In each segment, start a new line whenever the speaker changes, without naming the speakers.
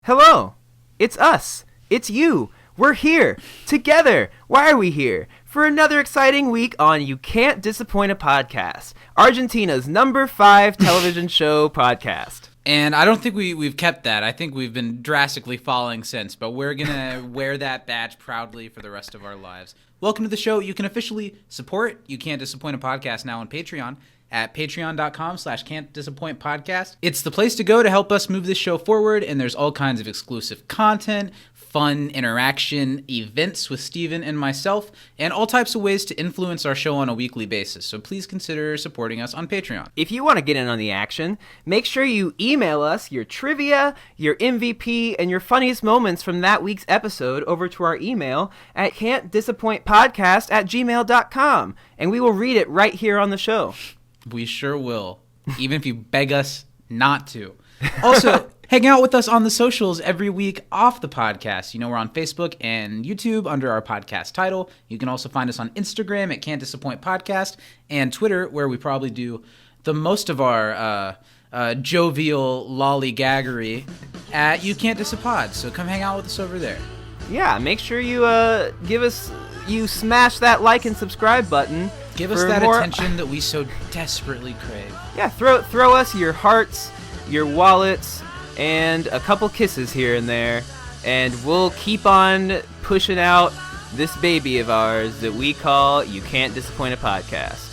Hello, it's us, it's you, we're here, together. Why are we here? For another exciting week on You Can't Disappoint a Podcast, Argentina's number 5 television show podcast.
And I don't think we've kept that. I think we've been drastically falling since, but we're going to wear that badge proudly for the rest of our lives. Welcome to the show. You can officially support You Can't Disappoint a Podcast now on Patreon at patreon.com/can'tdisappointpodcast. It's the place to go to help us move this show forward, and there's all kinds of exclusive content, fun interaction, events with Steven and myself, and all types of ways to influence our show on a weekly basis. So please consider supporting us on Patreon.
If you want to get in on the action, make sure you email us your trivia, your MVP, and your funniest moments from that week's episode over to our email at can'tdisappointpodcast@gmail.com, and we will read it right here on the show.
We sure will, even if you beg us not to. Also, hang out with us on the socials every week off the podcast. You know, we're on Facebook and YouTube under our podcast title. You can also find us on Instagram at Can't Disappoint Podcast and Twitter, where we probably do the most of our jovial lollygaggery at You Can't Disappoint. So come hang out with us over there.
Yeah, make sure you you smash that like and subscribe button.
Give us that attention that we so desperately crave.
Yeah, throw us your hearts, your wallets, and a couple kisses here and there, and we'll keep on pushing out this baby of ours that we call You Can't Disappoint a Podcast.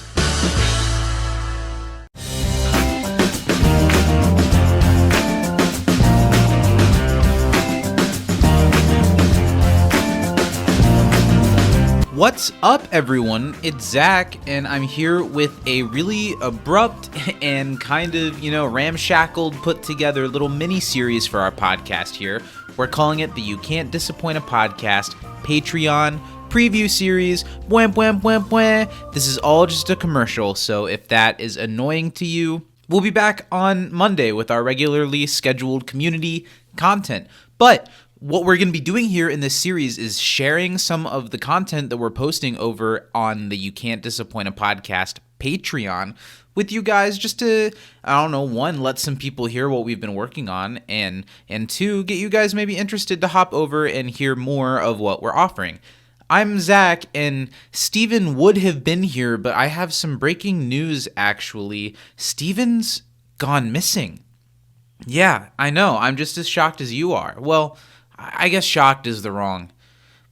What's up, everyone? It's Zach, and I'm here with a really abrupt and kind of, ramshackled, put-together little mini-series for our podcast here. We're calling it the You Can't Disappoint a Podcast Patreon preview series. Bwah, bwah, bwah, bwah. This is all just a commercial, so if that is annoying to you, we'll be back on Monday with our regularly scheduled community content. But what we're going to be doing here in this series is sharing some of the content that we're posting over on the You Can't Disappoint a Podcast Patreon with you guys, just to, one, let some people hear what we've been working on, and two, get you guys maybe interested to hop over and hear more of what we're offering. I'm Zach, and Steven would have been here, but I have some breaking news, actually. Steven's gone missing. Yeah, I know. I'm just as shocked as you are. Well, I guess shocked is the wrong.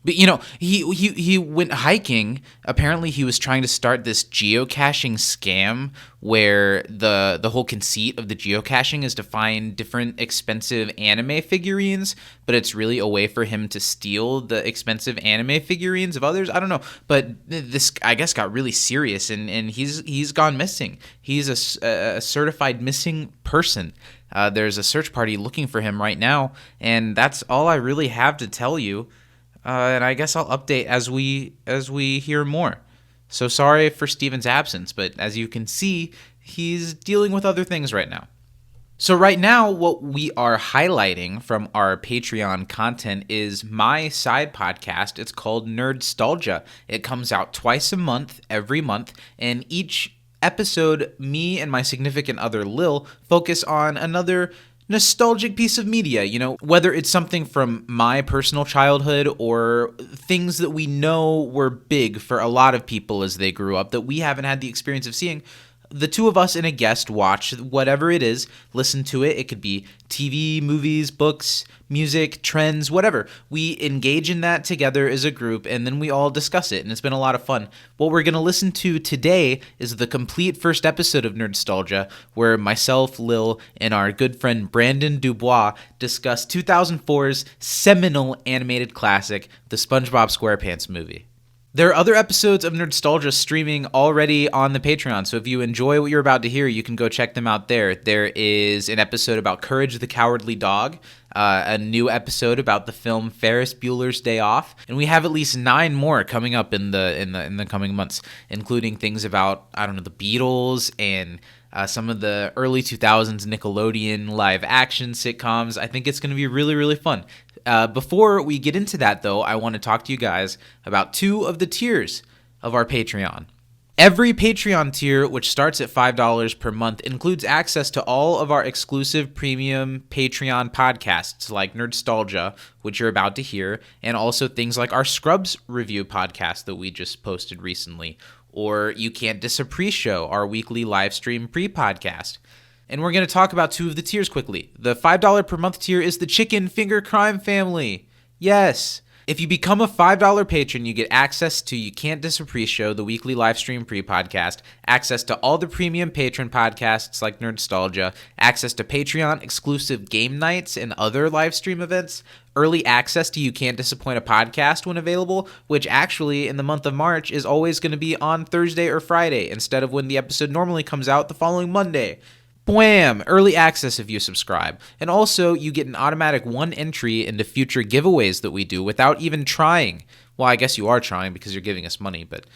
But, he went hiking. Apparently, he was trying to start this geocaching scam where the whole conceit of the geocaching is to find different expensive anime figurines, but it's really a way for him to steal the expensive anime figurines of others. I don't know. But this, I guess, got really serious, and he's gone missing. He's a certified missing person. There's a search party looking for him right now, and that's all I really have to tell you. And I guess I'll update as we hear more. So sorry for Steven's absence, but as you can see, he's dealing with other things right now. So right now, what we are highlighting from our Patreon content is my side podcast. It's called Nerdstalgia. It comes out twice a month, every month, and each episode, me and my significant other Lil focus on another nostalgic piece of media, whether it's something from my personal childhood or things that we know were big for a lot of people as they grew up that we haven't had the experience of seeing. The two of us and a guest watch whatever it is, listen to it. It could be TV, movies, books, music, trends, whatever. We engage in that together as a group, and then we all discuss it, and it's been a lot of fun. What we're going to listen to today is the complete first episode of Nerdstalgia, where myself, Lil, and our good friend Brandon Dubois discuss 2004's seminal animated classic, the SpongeBob SquarePants Movie. There are other episodes of Nerdstalgia streaming already on the Patreon, so if you enjoy what you're about to hear, you can go check them out there. There is an episode about Courage the Cowardly Dog, a new episode about the film Ferris Bueller's Day Off, and we have at least 9 more coming up in the coming months, including things about, the Beatles and some of the early 2000s Nickelodeon live-action sitcoms. I think it's going to be really, really fun. Before we get into that, though, I want to talk to you guys about 2 of the tiers of our Patreon. Every Patreon tier, which starts at $5 per month, includes access to all of our exclusive premium Patreon podcasts like Nerdstalgia, which you're about to hear, and also things like our Scrubs review podcast that we just posted recently, or You Can't Diss a Pre-Show, our weekly live stream pre-podcast. And we're going to talk about two of the tiers quickly. The $5 per month tier is the Chicken Finger Crime family. Yes. If you become a $5 patron, you get access to You Can't Diss a Pre-Show, the weekly live stream pre-podcast, access to all the premium patron podcasts like Nerdstalgia, access to Patreon exclusive game nights and other live stream events, early access to You Can't Disappoint a Podcast when available, which actually in the month of March is always going to be on Thursday or Friday instead of when the episode normally comes out the following Monday. Bwam! Early access if you subscribe. And also, you get an automatic one entry into future giveaways that we do without even trying. Well, I guess you are trying because you're giving us money, but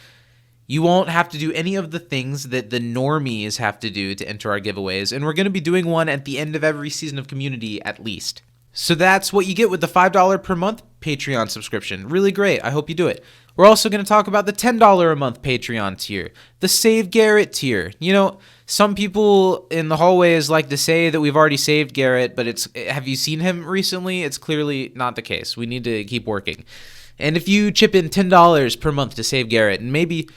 you won't have to do any of the things that the normies have to do to enter our giveaways, and we're going to be doing one at the end of every season of Community at least. So that's what you get with the $5 per month Patreon subscription. Really great. I hope you do it. We're also going to talk about the $10 a month Patreon tier, the Save Garrett tier. You know, some people in the hallways like to say that we've already saved Garrett, but have you seen him recently? It's clearly not the case. We need to keep working. And if you chip in $10 per month to save Garrett, and maybe,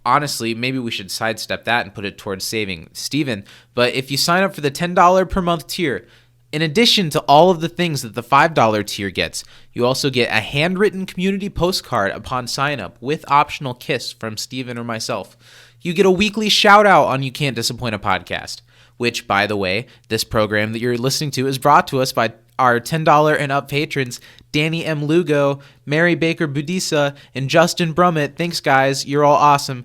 honestly, maybe we should sidestep that and put it towards saving Steven. But if you sign up for the $10 per month tier, in addition to all of the things that the $5 tier gets, you also get a handwritten community postcard upon sign up with optional kiss from Steven or myself. You get a weekly shout out on You Can't Disappoint a Podcast, which, by the way, this program that you're listening to is brought to us by our $10 and up patrons, Danny M. Lugo, Mary Baker Budisa, and Justin Brummett. Thanks, guys. You're all awesome.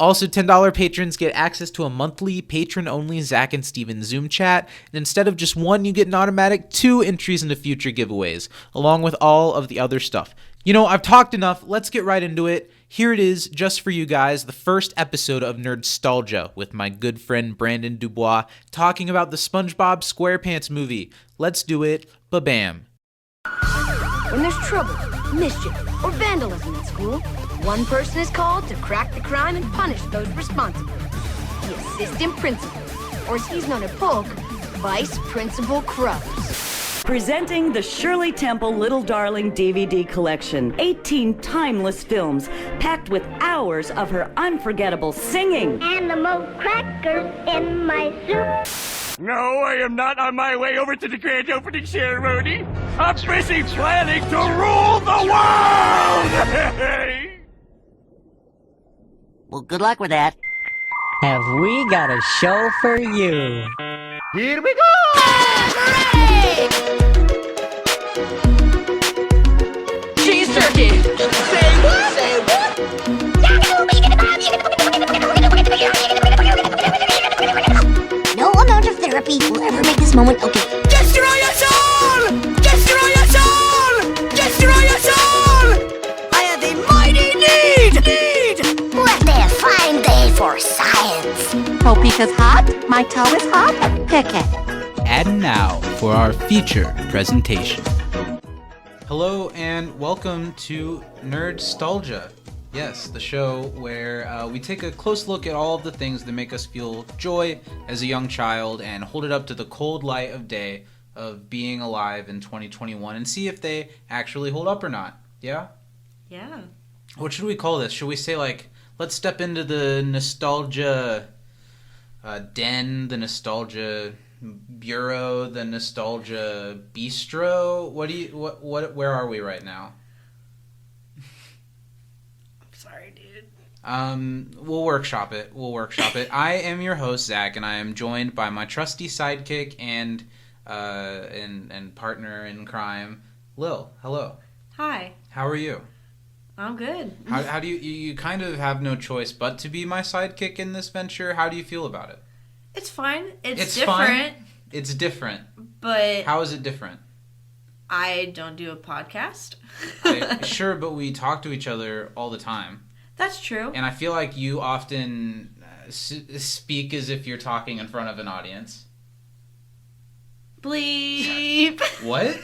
Also, $10 patrons get access to a monthly patron-only Zach and Steven Zoom chat, and instead of just one, you get an automatic 2 entries into future giveaways, along with all of the other stuff. I've talked enough. Let's get right into it. Here it is, just for you guys, the first episode of Nerdstalgia with my good friend Brandon Dubois, talking about the SpongeBob SquarePants movie. Let's do it. Ba-bam.
When there's trouble, mischief, or vandalism at school, one person is called to crack the crime and punish those responsible. The assistant principal, or as he's known at Polk, Vice Principal Krubs.
Presenting the Shirley Temple Little Darling DVD collection. 18 timeless films packed with hours of her unforgettable singing.
And the most crackers in my soup.
No, I am not on my way over to the grand opening ceremony. I'm busy planning to rule the world!
Well, good luck with that.
Have we got a show for you?
Here we go!
Hooray!
Cheese turkey! Say what? Say what?
No amount of therapy will ever make this moment okay.
Destroy us all! Destroy us all! Destroy us all! I have a mighty need!
What a fine day for science.
Topeka's hot, my toe is hot, pick it.
And now for our feature presentation. Hello and welcome to Nerdstalgia. Yes, the show where we take a close look at all of the things that make us feel joy as a young child and hold it up to the cold light of day of being alive in 2021 and see if they actually hold up or not. Yeah?
Yeah.
What should we call this? Should we say, let's step into the nostalgia den, the nostalgia bureau, the nostalgia bistro? Where are we right now?
Sorry, dude.
We'll workshop it. I am your host, Zach, and I am joined by my trusty sidekick and partner in crime, Lil. Hello.
Hi.
How are you?
I'm good.
How do you kind of have no choice but to be my sidekick in this venture? How do you feel about it?
It's fine. It's
fine.
different.
It's different.
But
How is it different?
I don't do a podcast.
Sure, but we talk to each other all the time.
That's true.
And I feel like you often speak as if you're talking in front of an audience.
Bleep.
What?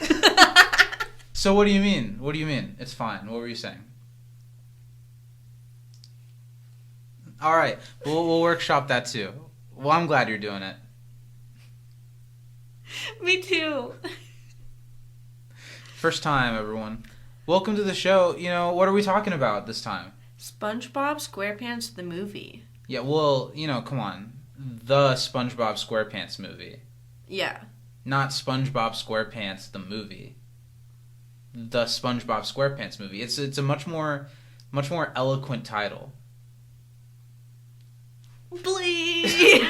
So what do you mean? What do you mean? It's fine. What were you saying? All right, we'll workshop that too. Well, I'm glad you're doing it.
Me too.
First time, everyone. Welcome to the show. What are we talking about this time?
SpongeBob SquarePants the movie.
Yeah, well, come on. The SpongeBob SquarePants movie.
Yeah.
Not SpongeBob SquarePants the movie. The SpongeBob SquarePants movie. It's a much more eloquent title.
Bleep.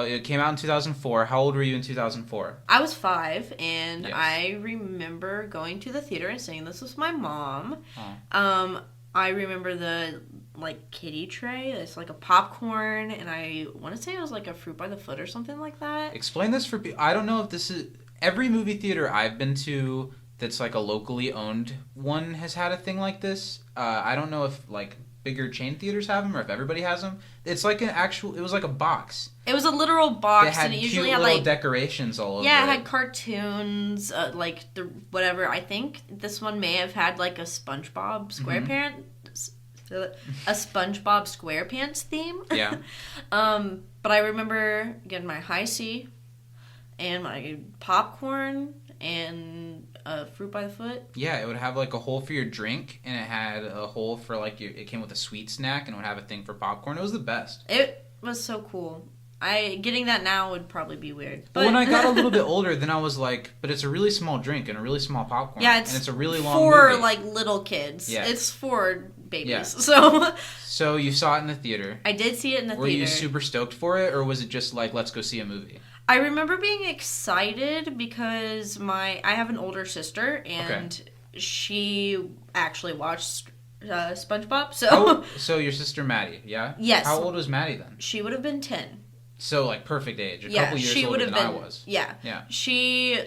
It came out in 2004. How old were you in 2004?
I was 5, and
Yes.
I remember going to the theater and seeing this with my mom.
Oh.
I remember the kitty tray. It's like a popcorn, and I want to say it was like a fruit by the foot or something like that.
Explain this for people. I don't know if this is every movie theater I've been to that's like a locally owned one has had a thing like this. I don't know if bigger chain theaters have them or if everybody has them. It's like it was like a box.
It was a literal box,
It had
and it usually
cute
had
little decorations all over
yeah,
it.
it had cartoons, whatever. I think this one may have had like a SpongeBob SquarePants, a SpongeBob SquarePants theme.
Yeah.
But I remember getting my high C, and my popcorn, and fruit by the foot.
Yeah, it would have like a hole for your drink, and it had a hole for it came with a sweet snack, and it would have a thing for popcorn. It was the best.
It was so cool. Getting that now would probably be weird. But
when I got a little bit older, then I was like, but it's a really small drink and a really small popcorn.
yeah,
and it's a really long
for
movie.
little kids.
Yeah.
It's for babies.
Yeah. So you saw it in the theater.
I did see it in the
Were
theater.
you super stoked for it, or was it just like, let's go see a movie?
I remember being excited because I have an older sister, and she actually watched SpongeBob.
So your sister Maddie, yeah?
Yes.
How old was Maddie then?
She would have been 10.
So perfect age, a
Yeah,
couple years
she would
older
have
than
been.
I was.
Yeah.
Yeah.
She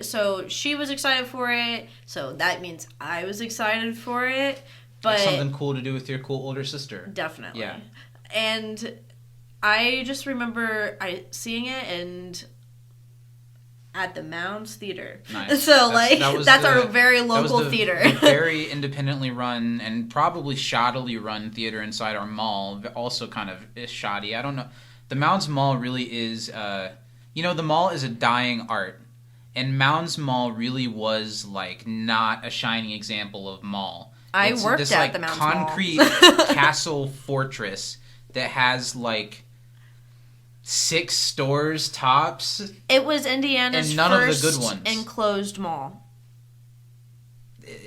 was excited for it, so that means I was excited for it. But
Like something cool to do with your cool older sister.
Definitely.
Yeah.
And I just remember seeing it and at the Mounds Theater.
Nice.
So that's our very local theater.
The very independently run and probably shoddily run theater inside our mall. Also kind of is shoddy. I don't know. The Mounds Mall really is, the mall is a dying art. And Mounds Mall really was, not a shining example of mall.
I
It's
worked
this,
at the Mounds Mall.
concrete castle fortress that has, 6 stores tops.
It was Indiana's
And none of the
first
good ones.
enclosed mall.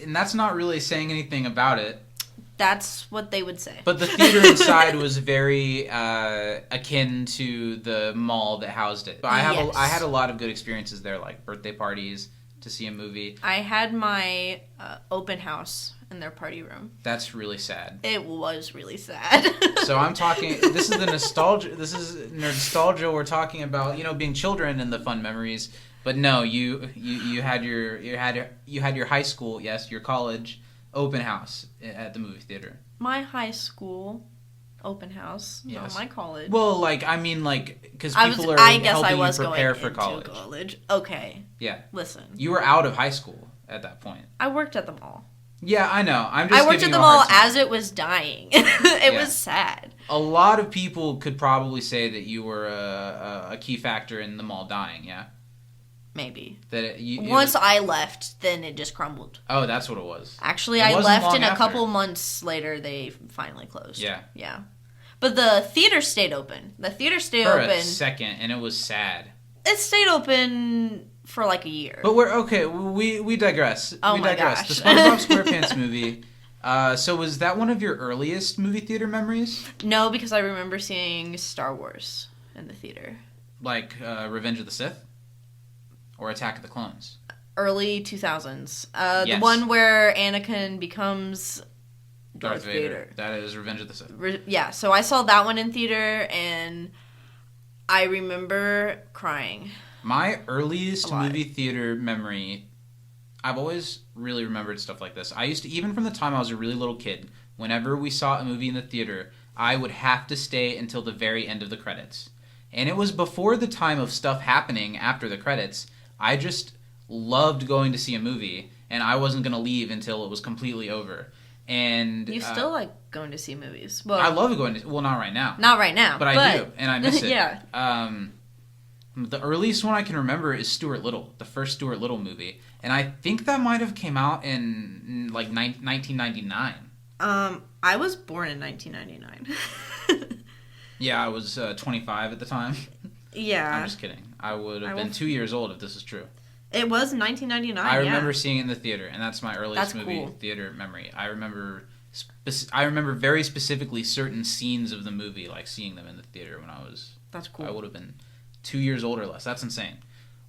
And that's not really saying anything about it.
That's what they would say.
But the theater inside was very akin to the mall that housed it. But I had a lot of good experiences there, like birthday parties to see a movie.
I had my open house in their party room.
That's really sad.
It was really sad.
So I'm talking. This is the nostalgia. This is Nerdstalgia. We're talking about being children and the fun memories. But no, you had your high school, yes, your college open house at the movie theater.
My high school open house,
Yes.
not my college.
Well, because
I
people are
guess
helping
I was
you prepare
going
for
into
college.
Okay.
Yeah.
Listen.
You were out of high school at that point.
I worked at the mall.
Yeah, I know. I
worked at the mall as it was dying. It was sad.
A lot of people could probably say that you were a key factor in the mall dying, yeah?
Maybe.
Once
I left, then it just crumbled.
Oh, that's what it was.
Actually,
It
I
wasn't
left
long
and a
after.
couple months later they finally closed.
Yeah.
Yeah. But the theater stayed open. The theater stayed
For
open.
a second, and it was sad.
It stayed open for a year.
But we digress.
Oh
we
my
digress.
gosh.
The SpongeBob SquarePants movie. So was that one of your earliest movie theater memories?
No, because I remember seeing Star Wars in the theater.
Like Revenge of the Sith? Or Attack of the Clones?
Early 2000s.
Yes.
The one where Anakin becomes
Darth Vader. That is Revenge of the Sith.
Yeah, so I saw that one in theater, and I remember crying.
My earliest movie theater memory, I've always really remembered stuff like this. I used to, even from the time I was a really little kid, whenever we saw a movie in the theater, I would have to stay until the very end of the credits. And it was before the time of stuff happening after the credits. I just loved going to see a movie, and I wasn't going to leave until it was completely over. And
You still like going to see movies. Well,
I love going to... Well, not right now.
Not right now.
But I do, and I miss it.
Yeah.
The earliest one I can remember is Stuart Little, the first Stuart Little movie. And I think that might have came out in like 1999.
I was born in 1999.
Yeah, I was 25 at the time.
Yeah.
I'm just kidding. I would have been 2 years old if this is true.
It was 1999.
I remember seeing it in the theater, and that's my earliest
That's
movie
cool.
theater memory. I remember very specifically certain scenes of the movie, like seeing them in the theater when I was...
That's cool.
I would have been 2 years old or less. That's insane.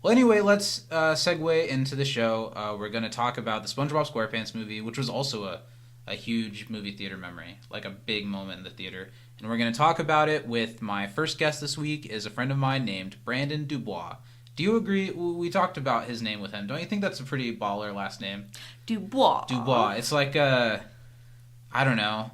Well, anyway, let's segue into the show. We're going to talk about the SpongeBob SquarePants movie, which was also a huge movie theater memory, like a big moment in the theater. And we're going to talk about it with my first guest this week is a friend of mine named Brandon Dubois. Do you agree? We talked about his name with him. Don't you think that's a pretty baller last name?
Dubois.
Dubois. It's like I don't know.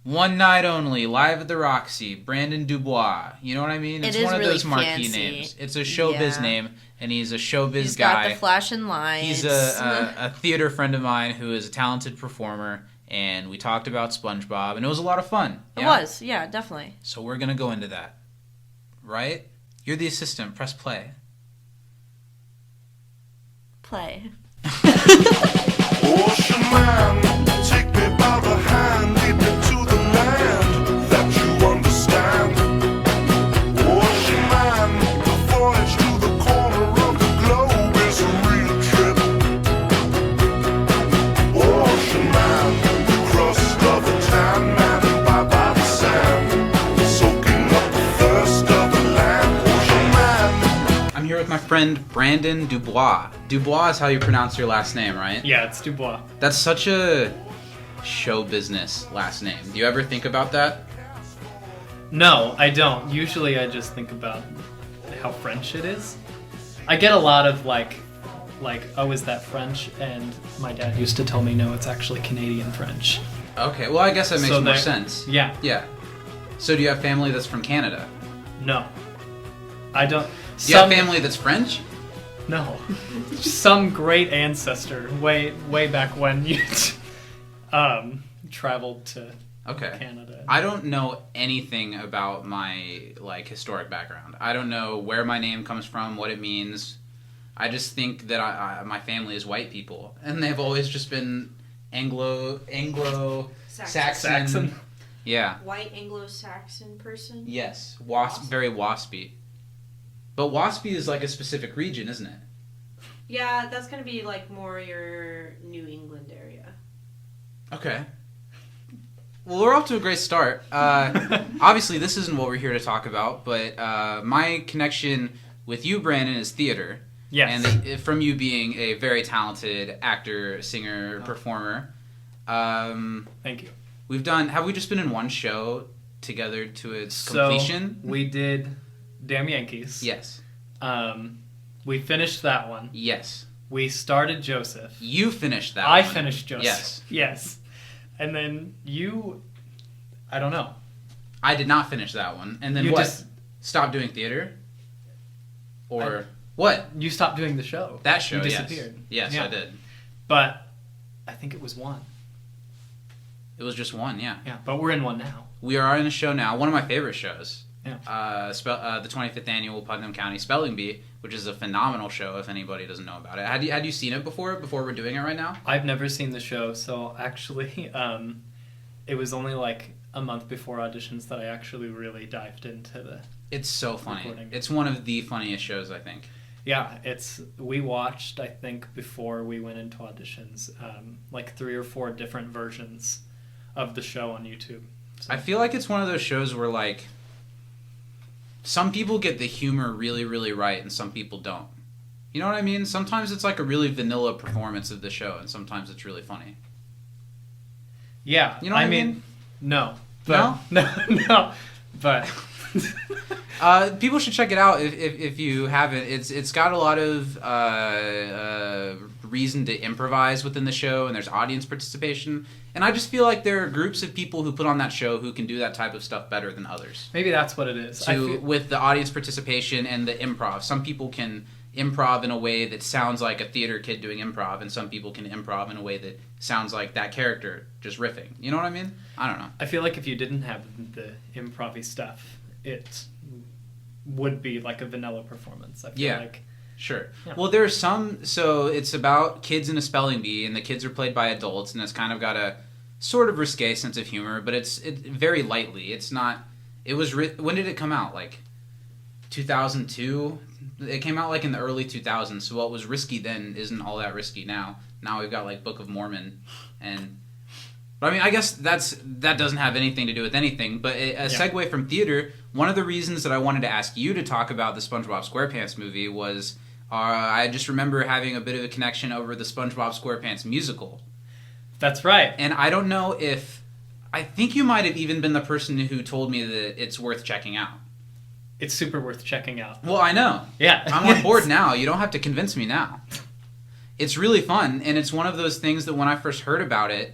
One night only, live at the Roxy, Brandon Dubois. You know what I mean? It's one of
really
those marquee
fancy.
names. It's a showbiz name, and he's a showbiz
He's
guy.
got the flashing lights.
He's a theater friend of mine who is a talented performer, and we talked about SpongeBob, and it was a lot of fun.
It was, yeah, definitely.
So we're going to go into that. Right? You're the assistant. Press play.
Play.
Ocean man, take me by the hand, lead me to the land that you understand. Ocean man, the voyage to the corner of the globe is a real trip. Ocean man, the crust of a tan man, and by the sand, soaking up the thirst of the land. Ocean man.
I'm here with my friend Brandon Dubois. Dubois is how you pronounce your last name, right?
Yeah, it's Dubois.
That's such a show business last name. Do you ever think about that?
No, I don't. Usually I just think about how French it is. I get a lot of like, oh, is that French? And my dad used to tell me, no, it's actually Canadian French.
Okay, well, I guess that makes more sense.
Yeah.
Yeah. So do you have family that's from Canada?
No. I don't.
Do you have family that's French?
No. Some great ancestor way back when you traveled to Canada.
I don't know anything about my historic background. I don't know where my name comes from, what it means. I just think that my family is white people, and they've always just been Anglo-Saxon.
Saxon.
Yeah.
White Anglo-Saxon person?
Yes. Very waspy. But waspy is like a specific region, isn't it?
Yeah, that's going to be like more your New England area.
Okay. Well, we're off to a great start. Obviously, this isn't what we're here to talk about, but my connection with you, Brandon, is theater.
Yes.
And from you being a very talented actor, singer, performer.
Thank you.
Have we just been in one show together to its completion?
We did Damn Yankees.
Yes.
We finished that one.
Yes.
We started Joseph.
You finished that one.
I finished Joseph.
Yes.
Yes. And then you... I don't know.
I did not finish that one. And then
you
what?
Just
stopped doing theater? Or... What?
You stopped doing the show.
That show,
You disappeared.
Yes,
yeah.
I did.
But I think it was one.
It was just one, yeah.
Yeah, but we're in one now.
We are in a show now. One of my favorite shows.
Yeah.
The 25th Annual Putnam County Spelling Bee, which is a phenomenal show if anybody doesn't know about it. Had you seen it before we're doing it right now?
I've never seen the show, so actually it was only like a month before auditions that I actually really dived into the
It's so funny.
recording.
It's one of the funniest shows, I think.
Yeah, we watched, I think, before we went into auditions, like 3 or 4 different versions of the show on YouTube. So.
I feel like it's one of those shows where, like, some people get the humor really, really right and some people don't. You know what I mean? Sometimes it's like a really vanilla performance of the show and sometimes it's really funny.
Yeah,
you know what I mean?
No. But, no, but...
people should check it out if you haven't. It's got a lot of reason to improvise within the show, and there's audience participation. And I just feel like there are groups of people who put on that show who can do that type of stuff better than others.
Maybe that's what it is.
With the audience participation and the improv, some people can improv in a way that sounds like a theater kid doing improv, and some people can improv in a way that sounds like that character just riffing. You know what I mean? I don't know.
I feel like if you didn't have the improv-y stuff, it would be like a vanilla performance. I feel like.
Sure.
Yeah.
Well, there's some, so it's about kids in a spelling bee, and the kids are played by adults, and it's kind of got a sort of risque sense of humor, but it's very lightly. It's not, it was, when did it come out? Like 2002? It came out like in the early 2000s, so what was risky then isn't all that risky now. Now we've got like Book of Mormon, but I mean, I guess that doesn't have anything to do with anything, but a segue from theater, one of the reasons that I wanted to ask you to talk about the SpongeBob SquarePants movie was I just remember having a bit of a connection over the SpongeBob SquarePants musical.
That's right.
And I don't know if, I think you might have even been the person who told me that it's worth checking out.
It's super worth checking out.
Well, I know.
Yeah.
I'm on board now. You don't have to convince me now. It's really fun, and it's one of those things that when I first heard about it,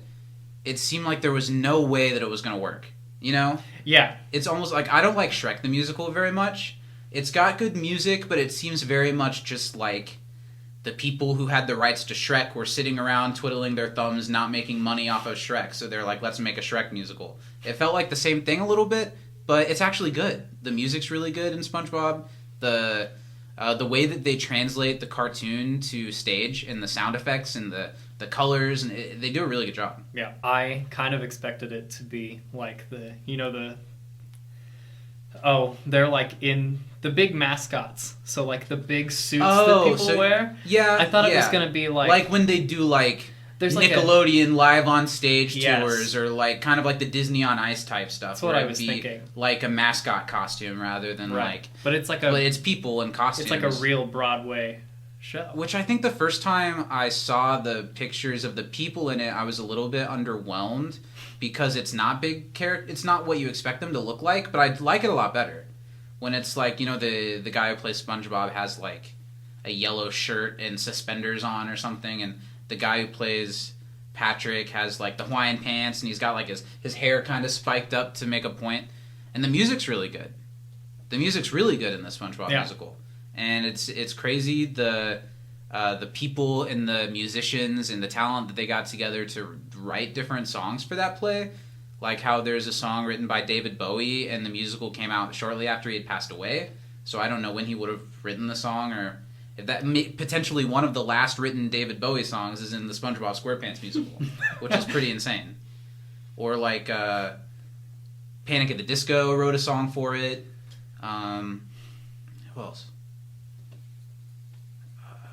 it seemed like there was no way that it was going to work. You know?
Yeah.
It's almost like, I don't like Shrek the Musical very much. It's got good music, but it seems very much just like the people who had the rights to Shrek were sitting around twiddling their thumbs, not making money off of Shrek, so they're like, let's make a Shrek musical. It felt like the same thing a little bit, but it's actually good. The music's really good in SpongeBob. The way that they translate the cartoon to stage and the sound effects and the colors, and they do a really good job.
Yeah, I kind of expected it to be like they're like in the big mascots. So like the big suits that people wear.
Yeah,
I thought it was going to be like
when they do like
there's
Nickelodeon live on stage tours, or like kind of like the Disney on Ice type stuff.
That's what I was thinking.
Like a mascot costume rather than
but it's like
but it's people in costumes.
It's like a real Broadway show.
Which I think the first time I saw the pictures of the people in it, I was a little bit underwhelmed because it's not big character. It's not what you expect them to look like, but I like it a lot better when it's like, you know, the guy who plays SpongeBob has like a yellow shirt and suspenders on or something, and the guy who plays Patrick has like the Hawaiian pants, and he's got like his hair kind of spiked up to make a point. And the music's really good. The music's really good in the SpongeBob musical. And it's crazy the people and the musicians and the talent that they got together to write different songs for that play. Like how there's a song written by David Bowie, and the musical came out shortly after he had passed away. So I don't know when he would have written the song, or if that potentially one of the last written David Bowie songs is in the SpongeBob SquarePants musical, which is pretty insane. Or like Panic at the Disco wrote a song for it. Who else?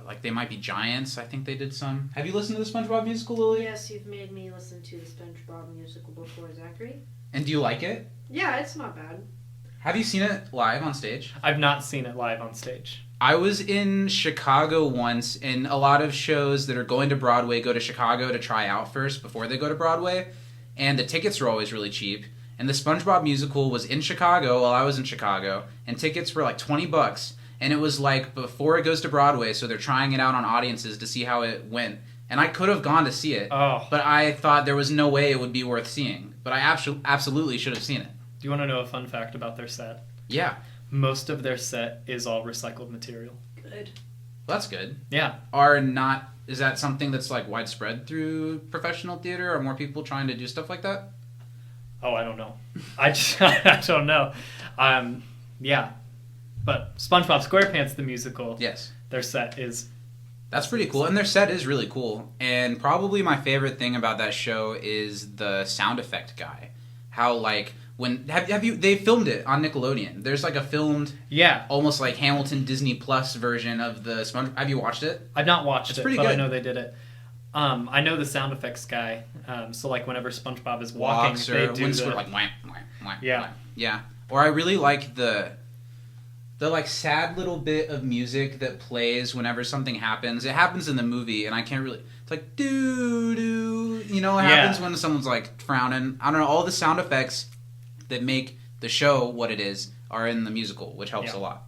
Like They Might Be Giants, I think they did some. Have you listened to the SpongeBob musical, Lily?
Yes, you've made me listen to the SpongeBob musical before, Zachary.
And do you like it?
Yeah, it's not bad.
Have you seen it live on stage?
I've not seen it live on stage.
I was in Chicago once, and a lot of shows that are going to Broadway go to Chicago to try out first before they go to Broadway, and the tickets are always really cheap. And the SpongeBob musical was in Chicago while I was in Chicago, and tickets were like $20, and it was like before it goes to Broadway, so they're trying it out on audiences to see how it went. And I could have gone to see it, but I thought there was no way it would be worth seeing. But I absolutely should have seen it.
Do you want to know a fun fact about their set?
Yeah.
Most of their set is all recycled material.
Good.
Well, that's good.
Yeah.
Is that something that's like widespread through professional theater? Are more people trying to do stuff like that?
Oh, I don't know. I don't know. Yeah. But SpongeBob SquarePants the musical.
Yes.
Their set is.
That's pretty cool, and their set is really cool. And probably my favorite thing about that show is the sound effect guy. How like when they filmed it on Nickelodeon. There's like a filmed, almost like Hamilton Disney Plus version of the SpongeBob. Have you watched it?
I've not watched it,
pretty
but
good.
I know they did it. I know the sound effects guy. So like whenever SpongeBob is walking, they do
like wham, wham, wham,
yeah,
wham. Yeah. Or I really like the like sad little bit of music that plays whenever something happens. It happens in the movie, and I can't really. It's like doo doo. You know what happens when someone's like frowning. I don't know. All the sound effects that make the show what it is are in the musical, which helps a lot.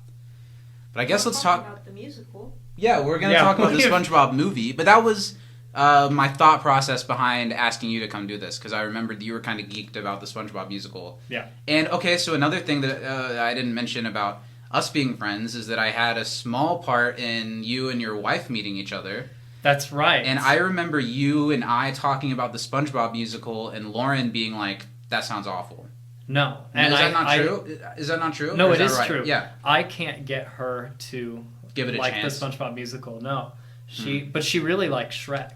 But I guess let's talk
about the musical.
Yeah, we're going to talk about the SpongeBob movie, but that was my thought process behind asking you to come do this, because I remembered that you were kind of geeked about the SpongeBob musical.
Yeah.
And okay, so another thing that I didn't mention about us being friends is that I had a small part in you and your wife meeting each other.
That's right.
And I remember you and I talking about the SpongeBob musical and Lauren being like, that sounds awful.
No. And
is that not true? Is that not true?
No,
or
it is
right?
true.
Yeah.
I can't get her to
give it a
like
chance.
the SpongeBob musical. No. But she really likes Shrek.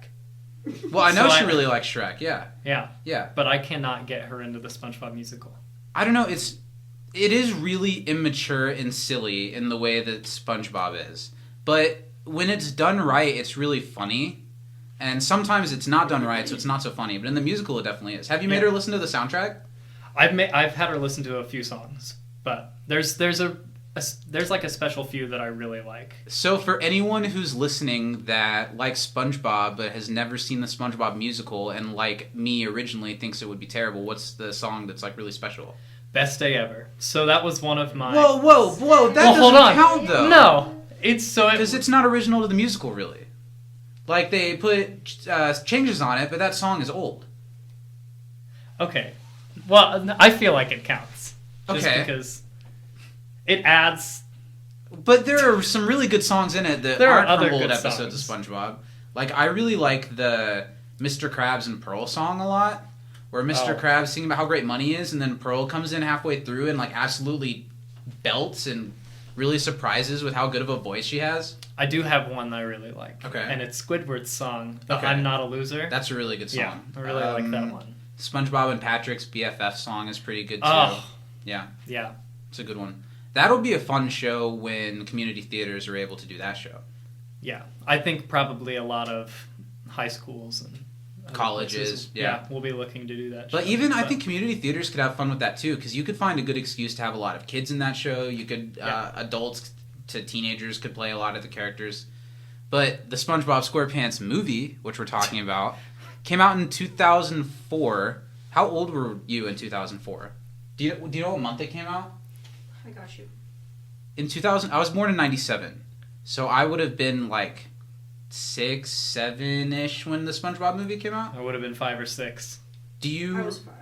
Well, I know she really likes Shrek, yeah.
Yeah.
Yeah.
But I cannot get her into the SpongeBob musical.
I don't know, it is really immature and silly in the way that SpongeBob is. But when it's done right, it's really funny. And sometimes it's not done right, so it's not so funny. But in the musical, it definitely is. Have you made her listen to the soundtrack?
I've had her listen to a few songs, but there's like a special few that I really like.
So for anyone who's listening that likes SpongeBob but has never seen the SpongeBob musical and like me originally thinks it would be terrible, what's the song that's like really special?
Best Day Ever. So that was one of my...
Whoa! That doesn't count though.
No, because
it's not original to the musical really. Like they put changes on it, but that song is old.
Okay, well I feel like it counts. Just
okay.
Because it adds.
But there are some really good songs in it that
there
aren't
are other
from old
good
episodes
songs.
of SpongeBob. Like I really like the Mr. Krabs and Pearl song a lot, where Mr. Krabs singing about how great money is, and then Pearl comes in halfway through and like absolutely belts and really surprises with how good of a voice she has.
I do have one that I really like.
Okay.
And it's Squidward's song, I'm Not a Loser.
That's a really good song.
Yeah, I really like that one.
SpongeBob and Patrick's BFF song is pretty good too.
Oh.
Yeah.
Yeah.
It's a good one. That'll be a fun show when community theaters are able to do that show.
Yeah. I think probably a lot of high schools and
colleges, yeah.
we'll be looking to do that
But
show.
even I think community theaters could have fun with that too, because you could find a good excuse to have a lot of kids in that show. You could adults to teenagers could play a lot of the characters. But the SpongeBob SquarePants movie, which we're talking about, came out in 2004. How old were you in 2004? Do you know what month it came out?
I got you.
In 2000, I was born in 97, so I would have been like 6, 7-ish when the SpongeBob movie came out.
I would have been 5 or 6.
I was 5.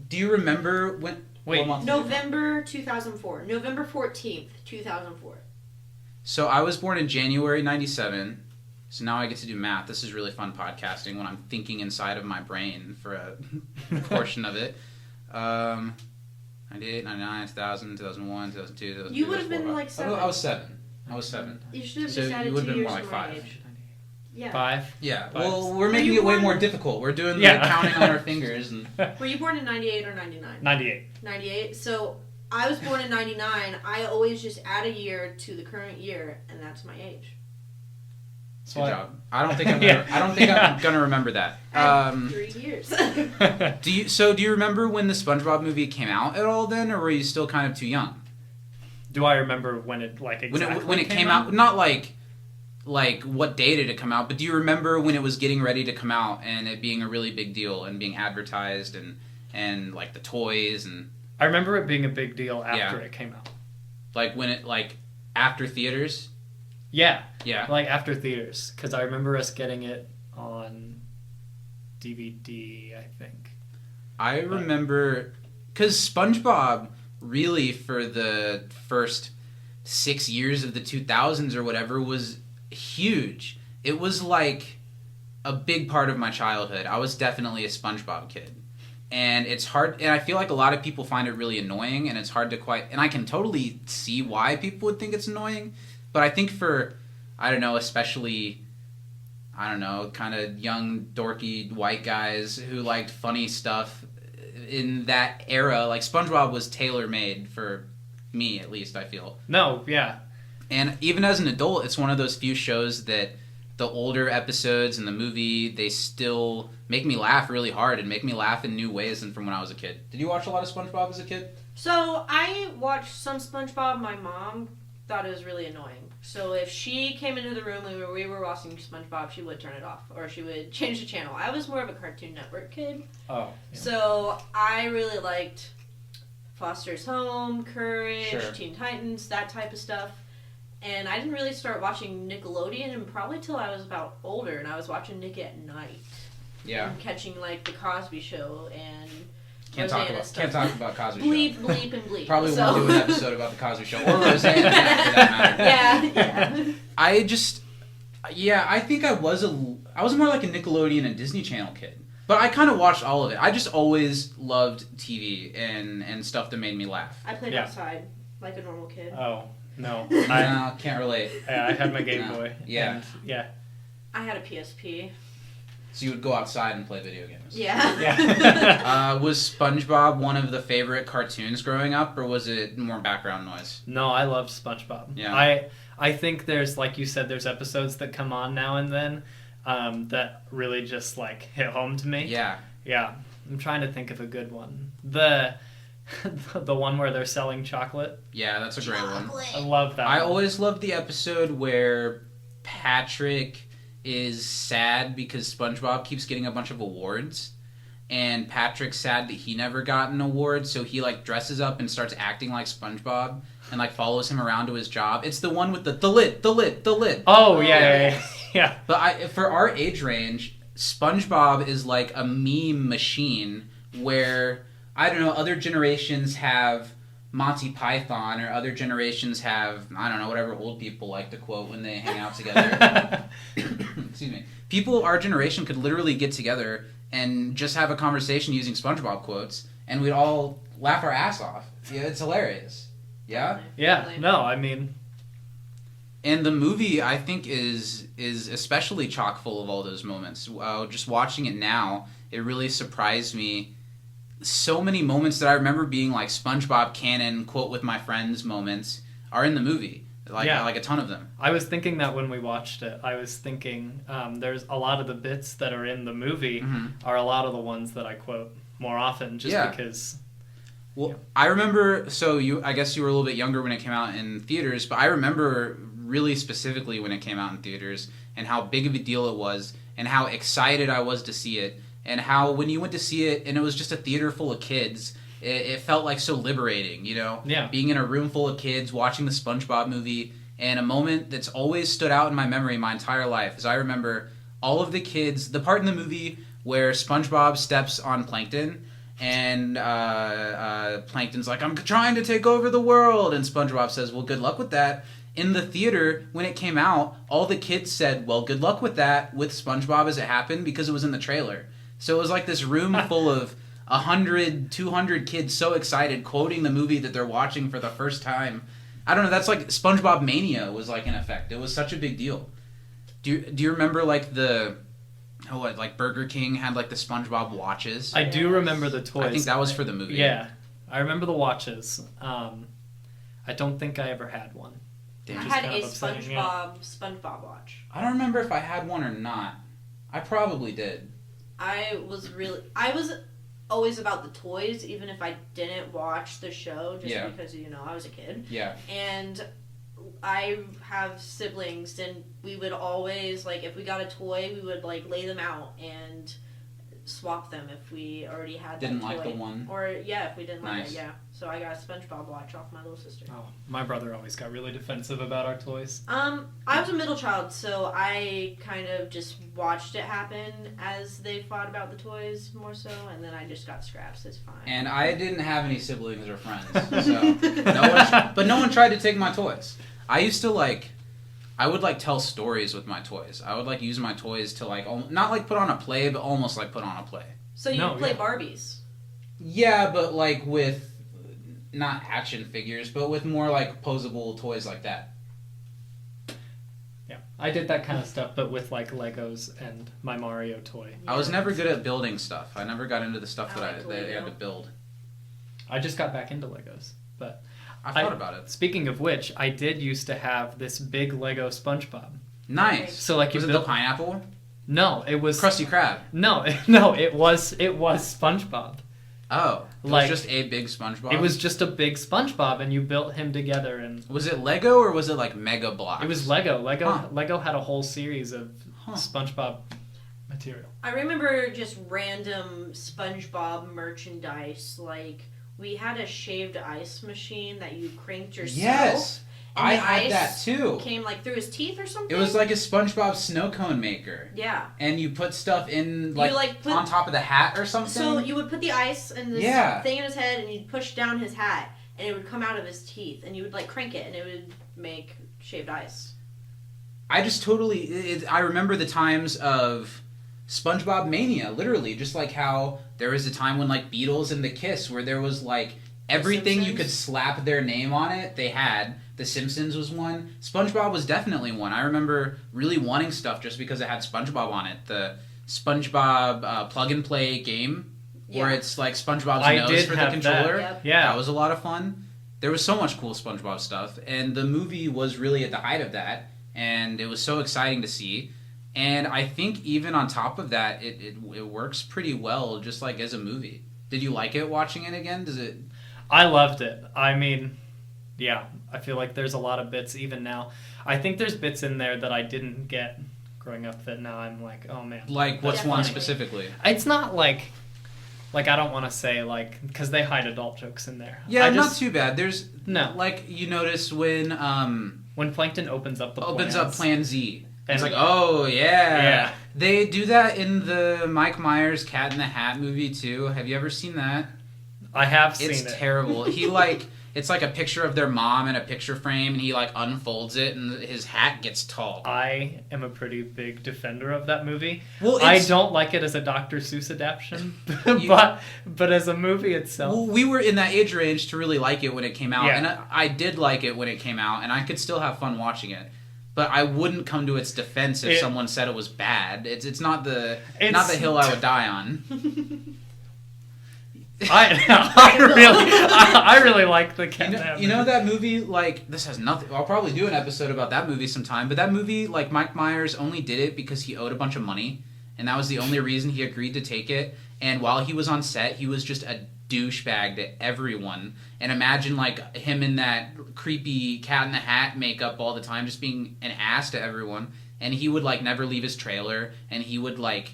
Do you remember when?
Wait,
November 2004. November 14th, 2004.
So I was born in January 97. So now I get to do math. This is really fun podcasting when I'm thinking inside of my brain for a portion of it. 98, 99, 2000, 2001, 2002, 2003.
You would have been like 7.
I was 7.
You should have
so
just added
you would
2
have been
years
more like
to my
5.
age. Yeah.
5?
Yeah.
5.
Well, we're making it way more difficult. We're doing the counting on our fingers. And
Were you born in 98 or 99?
98.
98. So I was born in 99. I always just add a year to the current year, and that's my age.
Good job. I don't think I'm gonna remember that.
3 years.
Do you remember when the SpongeBob movie came out at all then, or were you still kind of too young?
Do I remember when it like exactly
when it came out? Not like what day did it come out, but do you remember when it was getting ready to come out and it being a really big deal and being advertised and like the toys and?
I remember it being a big deal after it came out.
Like when it after theaters.
Yeah.
Yeah.
Like after theaters, because I remember us getting it on DVD, I think.
I remember, because SpongeBob really for the first 6 years of the 2000s or whatever was huge. It was like a big part of my childhood. I was definitely a SpongeBob kid. And it's hard, and I feel like a lot of people find it really annoying, and it's hard to and I can totally see why people would think it's annoying. But I think for, I don't know, especially, I don't know, kind of young, dorky white guys who liked funny stuff in that era, like SpongeBob was tailor-made for me, at least, I feel.
No, yeah.
And even as an adult, it's one of those few shows that the older episodes in the movie, they still make me laugh really hard and make me laugh in new ways than from when I was a kid. Did you watch a lot of SpongeBob as a kid?
So I watched some SpongeBob. My mom thought it was really annoying. So if she came into the room and we were watching SpongeBob, she would turn it off or she would change the channel. I was more of a Cartoon Network kid.
Oh. Yeah.
So I really liked Foster's Home, Courage,
Sure.
Teen Titans, that type of stuff. And I didn't really start watching Nickelodeon and probably till I was about older, and I was watching Nick at Night.
Yeah.
And catching like the Cosby Show and
Can't
Rosanna
talk about Cosby
bleep,
Show.
bleep, and bleep.
Probably
so.
won't do an episode about the Cosby Show or Roseanne for that matter.
Yeah.
I think I was more like a Nickelodeon and Disney Channel kid. But I kind of watched all of it. I just always loved TV and stuff that made me laugh.
I played outside like a normal kid.
Oh, no.
No, can't relate.
Yeah, I had my Game Boy.
Yeah.
And, yeah.
I had a PSP.
So you would go outside and play video games.
Yeah.
Yeah.
Was SpongeBob one of the favorite cartoons growing up, or was it more background noise?
No, I loved SpongeBob.
Yeah.
I think there's, like you said, there's episodes that come on now and then that really just like hit home to me.
Yeah.
Yeah. I'm trying to think of a good one. The one where they're selling chocolate.
Yeah, that's a great one.
I love that.
I always loved the episode where Patrick is sad because SpongeBob keeps getting a bunch of awards, and Patrick's sad that he never got an award, so he like dresses up and starts acting like SpongeBob and like follows him around to his job. It's the one with the lid.
Oh yeah.
But for our age range, SpongeBob is like a meme machine where, I don't know, other generations have Monty Python, or other generations have, I don't know, whatever old people like to quote when they hang out together. Excuse me. People our generation could literally get together and just have a conversation using SpongeBob quotes, and we'd all laugh our ass off. Yeah, it's hilarious. Yeah?
Yeah, no, I mean...
And the movie, I think, is especially chock full of all those moments. Just watching it now, it really surprised me. So many moments that I remember being like SpongeBob canon, quote with my friends moments, are in the movie. Like a ton of them.
I was thinking that when we watched it. I was thinking there's a lot of the bits that are in the movie are a lot of the ones that I quote more often, just because...
Well, I remember, I guess you were a little bit younger when it came out in theaters, but I remember really specifically when it came out in theaters and how big of a deal it was and how excited I was to see it, and how when you went to see it and it was just a theater full of kids, it felt like so liberating, you know?
Yeah.
Being in a room full of kids, watching the SpongeBob movie, and a moment that's always stood out in my memory my entire life is I remember all of the kids, the part in the movie where SpongeBob steps on Plankton, and Plankton's like, I'm trying to take over the world, and SpongeBob says, well, good luck with that. In the theater, when it came out, all the kids said, well, good luck with that, with SpongeBob as it happened, because it was in the trailer. So it was like this room full of 100, 200 kids so excited, quoting the movie that they're watching for the first time. I don't know, that's like SpongeBob Mania was like in effect. It was such a big deal. Do you remember like like Burger King had like the SpongeBob watches?
I do remember the toys.
I think that was for the movie.
Yeah, I remember the watches. I don't think I ever had one.
I had a SpongeBob watch.
I don't remember if I had one or not. I probably did.
I was always about the toys, even if I didn't watch the show, just because, I was a kid.
Yeah.
And I have siblings, and we would always, like, if we got a toy, we would, like, lay them out and swap them if we already had
didn't
that toy.
Like the one?
Or, if we didn't
nice.
like it, So I got a SpongeBob watch off my little sister.
Oh, my brother always got really defensive about our toys.
I was a middle child, so I kind of just watched it happen as they fought about the toys more so, and then I just got scraps. It's fine.
And I didn't have any siblings or friends, so no one tried to take my toys. I used to I would tell stories with my toys. I would use my toys to not put on a play, but almost put on a play.
So you play Barbies?
Yeah, but with not action figures, but with more posable toys like that.
Yeah, I did that kind of stuff, but with Legos and my Mario toy.
I was never good at building stuff. I never got into the stuff that I had to build.
I just got back into Legos, but
I thought about it.
Speaking of which, I did used to have this big Lego SpongeBob.
Nice.
So
was it the pineapple?
No, it was
Krusty Krab.
No, it was SpongeBob.
Oh, it was just a big SpongeBob?
It was just a big SpongeBob, and you built him together. And
was it Lego, or was it Mega Blocks?
It was Lego. Lego had a whole series of SpongeBob material.
I remember just random SpongeBob merchandise. We had a shaved ice machine that you cranked yourself.
Yes.
And
I
the
had
ice
that too.
Came like through his teeth or something.
It was like a SpongeBob snow cone maker.
Yeah.
And you put stuff in
put,
on top of the hat or something.
So you would put the ice and this thing in his head, and you'd push down his hat, and it would come out of his teeth, and you would like crank it, and it would make shaved ice.
I just totally. I remember the times of SpongeBob mania, literally, just like how there was a time when like Beatles and the Kiss, where there was like everything you could slap their name on it. They had. The Simpsons was one. SpongeBob was definitely one. I remember really wanting stuff just because it had SpongeBob on it. The SpongeBob plug and play game, where it's like SpongeBob's nose for the controller.
That. Yeah,
that was a lot of fun. There was so much cool SpongeBob stuff, and the movie was really at the height of that, and it was so exciting to see. And I think even on top of that, it works pretty well, just like as a movie. Did you like it watching it again? Does it?
I loved it. I mean, yeah, I feel like there's a lot of bits even now. I think there's bits in there that I didn't get growing up that now I'm like, oh man.
Like what's one specifically?
It's not like I don't want to say like because they hide adult jokes in there.
Yeah, not too bad. There's
no
like you notice when
Plankton opens up
Plan Z. And it's like, oh yeah. They do that in the Mike Myers Cat in the Hat movie too. Have you ever seen that?
I have seen it.
It's terrible. He it's like a picture of their mom in a picture frame, and he like unfolds it, and his hat gets tall.
I am a pretty big defender of that movie.
Well,
I don't like it as a Dr. Seuss adaptation, but as a movie itself.
Well, we were in that age range to really like it when it came out, and I did like it when it came out, and I could still have fun watching it. But I wouldn't come to its defense if someone said it was bad. It's not the hill I would die on.
I really like the Cat.
You know that movie, like, this has nothing. I'll probably do an episode about that movie sometime, but that movie, like, Mike Myers only did it because he owed a bunch of money, and that was the only reason he agreed to take it. And while he was on set, he was just a douchebag to everyone. And imagine, like, him in that creepy Cat in the Hat makeup all the time, just being an ass to everyone. And he would, like, never leave his trailer, and he would, like,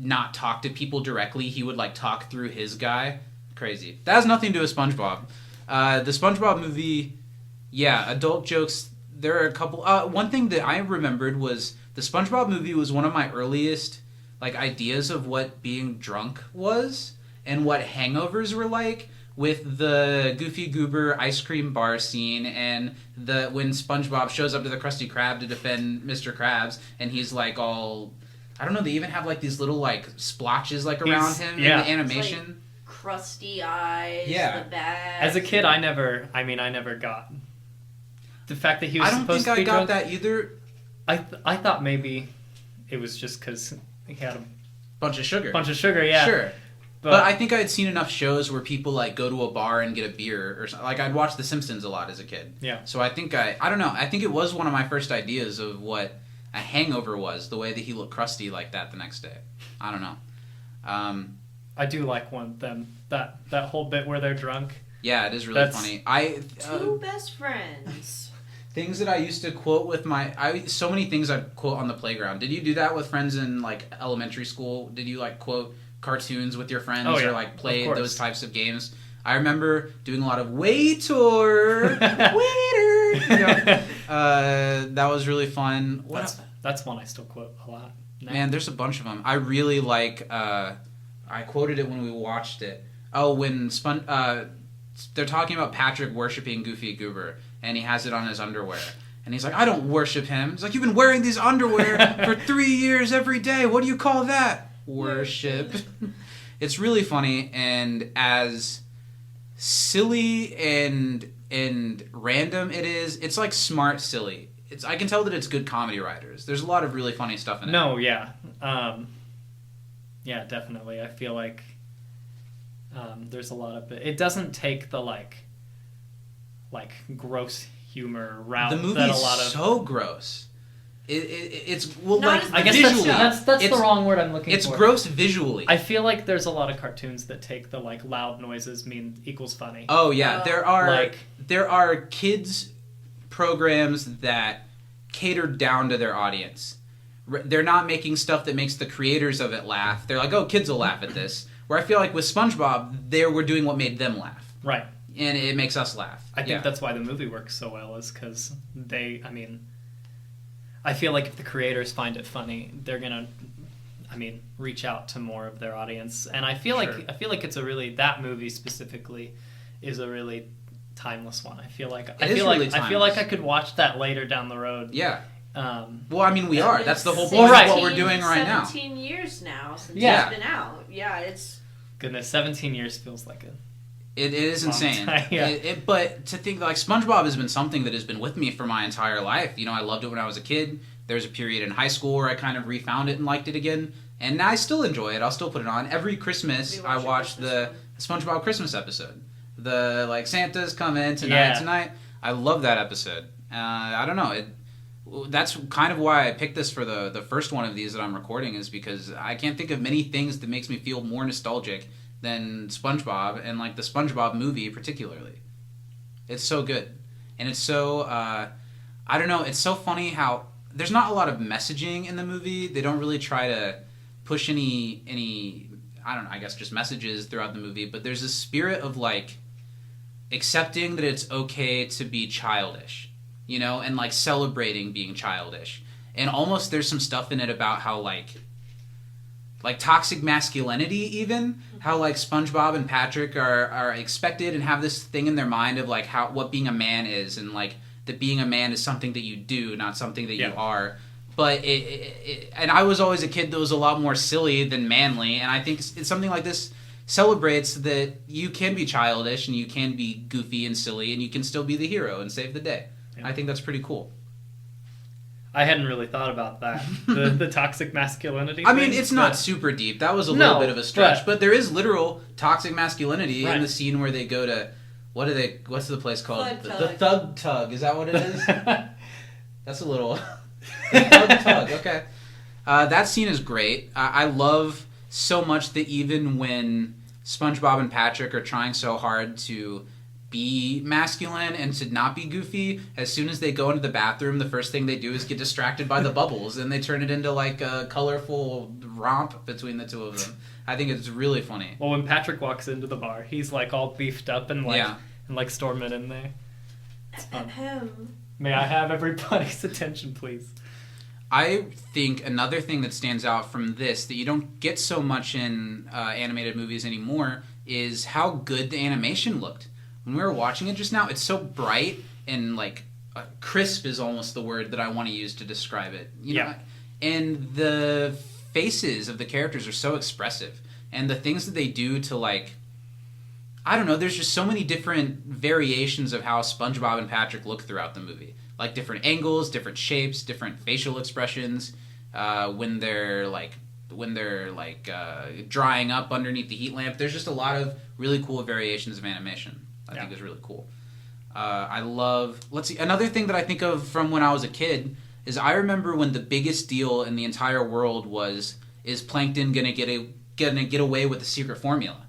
not talk to people directly. He would like talk through his guy. Crazy. That has nothing to do with SpongeBob. The SpongeBob movie, adult jokes. There are a couple. One thing that I remembered was the SpongeBob movie was one of my earliest like ideas of what being drunk was and what hangovers were like. With the Goofy Goober ice cream bar scene and when SpongeBob shows up to the Krusty Krab to defend Mr. Krabs, and he's like all. I don't know, they even have like these little like splotches like around him in the animation.
Like crusty eyes, the bag.
As a kid, I never got the fact that he was supposed to be drunk.
I don't think I got that either.
I thought maybe it was just because he had a
bunch of sugar.
Yeah.
Sure. But I think I had seen enough shows where people like go to a bar and get a beer or something. Like I'd watch The Simpsons a lot as a kid.
Yeah.
So I think I don't know. I think it was one of my first ideas of what a hangover was, the way that he looked crusty like that the next day. I don't know.
I do like that whole bit where they're drunk.
Yeah, it is really funny.
Two best friends.
Things that I used to quote with so many things I'd quote on the playground. Did you do that with friends in like elementary school? Did you like quote cartoons with your friends or like play those types of games? I remember doing a lot of waiter. That was really fun.
That's one I still quote a lot.
No. Man, there's a bunch of them. I really like. I quoted it when we watched it. Oh, when they're talking about Patrick worshiping Goofy Goober, and he has it on his underwear, and he's like, "I don't worship him." He's like, "You've been wearing these underwear for 3 years every day. What do you call that? Worship." It's really funny, and as silly and random it is, it's like smart silly. I can tell that it's good comedy writers. There's a lot of really funny stuff in it.
No, yeah. Yeah, definitely. I feel like there's a lot of it. It doesn't take the like gross humor route.
The movie
that
is
a lot of
so gross. It's well,
Not
like
I guess
visually.
That's the wrong word I'm looking for.
It's gross visually.
I feel like there's a lot of cartoons that take the like loud noises equals funny.
Oh yeah, there are kids programs that cater down to their audience. They're not making stuff that makes the creators of it laugh. They're like, oh, kids will laugh at this. Where I feel like with SpongeBob, they were doing what made them laugh.
Right.
and it makes us laugh.
I think that's why the movie works so well, is because I feel like if the creators find it funny, they're gonna, reach out to more of their audience. And I feel like it's a really, that movie specifically is a really timeless one. I feel like I could watch that later down the road.
Yeah. We are. That's the whole point of what we're doing right now.
17 years now since it's been out. Yeah, it's...
Goodness, 17 years feels like
It is insane. But to think, like, SpongeBob has been something that has been with me for my entire life. I loved it when I was a kid. There was a period in high school where I kind of refound it and liked it again. And now I still enjoy it. I'll still put it on. Every Christmas, I watch the SpongeBob Christmas episode. The, Santa's coming tonight. I love that episode. I don't know. That's kind of why I picked this for the first one of these that I'm recording, is because I can't think of many things that makes me feel more nostalgic than SpongeBob, and the SpongeBob movie particularly. It's so good. And it's so, I don't know, it's so funny how there's not a lot of messaging in the movie. They don't really try to push any I don't know, I guess just messages throughout the movie, but there's a spirit of accepting that it's okay to be childish, and celebrating being childish. And almost there's some stuff in it about how toxic masculinity, even how SpongeBob and Patrick are expected and have this thing in their mind of what being a man is, and that being a man is something that you do, not something that you are. But and I was always a kid that was a lot more silly than manly, and I think it's something like this celebrates that you can be childish and you can be goofy and silly, and you can still be the hero and save the day. I think that's pretty cool.
I hadn't really thought about that. The toxic masculinity
it's not super deep. That was a little bit of a stretch. But there is literal toxic masculinity in the scene where they go to... What's the place called? The Thug Tug. Is that what it is? That's a little... Thug Tug, okay. That scene is great. I love so much that even when SpongeBob and Patrick are trying so hard to be masculine and to not be goofy, as soon as they go into the bathroom, the first thing they do is get distracted by the bubbles, and they turn it into a colorful romp between the two of them. I think it's really funny.
Well, when Patrick walks into the bar, he's all beefed up and storming in there. It's fun. May I have everybody's attention, please?
I think another thing that stands out from this that you don't get so much in animated movies anymore is how good the animation looked. When we were watching it just now, it's so bright and crisp is almost the word that I want to use to describe it. You know? And the faces of the characters are so expressive, and the things that they do to I don't know, there's just so many different variations of how SpongeBob and Patrick look throughout the movie. Different angles, different shapes, different facial expressions, when they're drying up underneath the heat lamp. There's just a lot of really cool variations of animation. I think is really cool. I love... Let's see. Another thing that I think of from when I was a kid is I remember when the biggest deal in the entire world is Plankton gonna get away with the secret formula.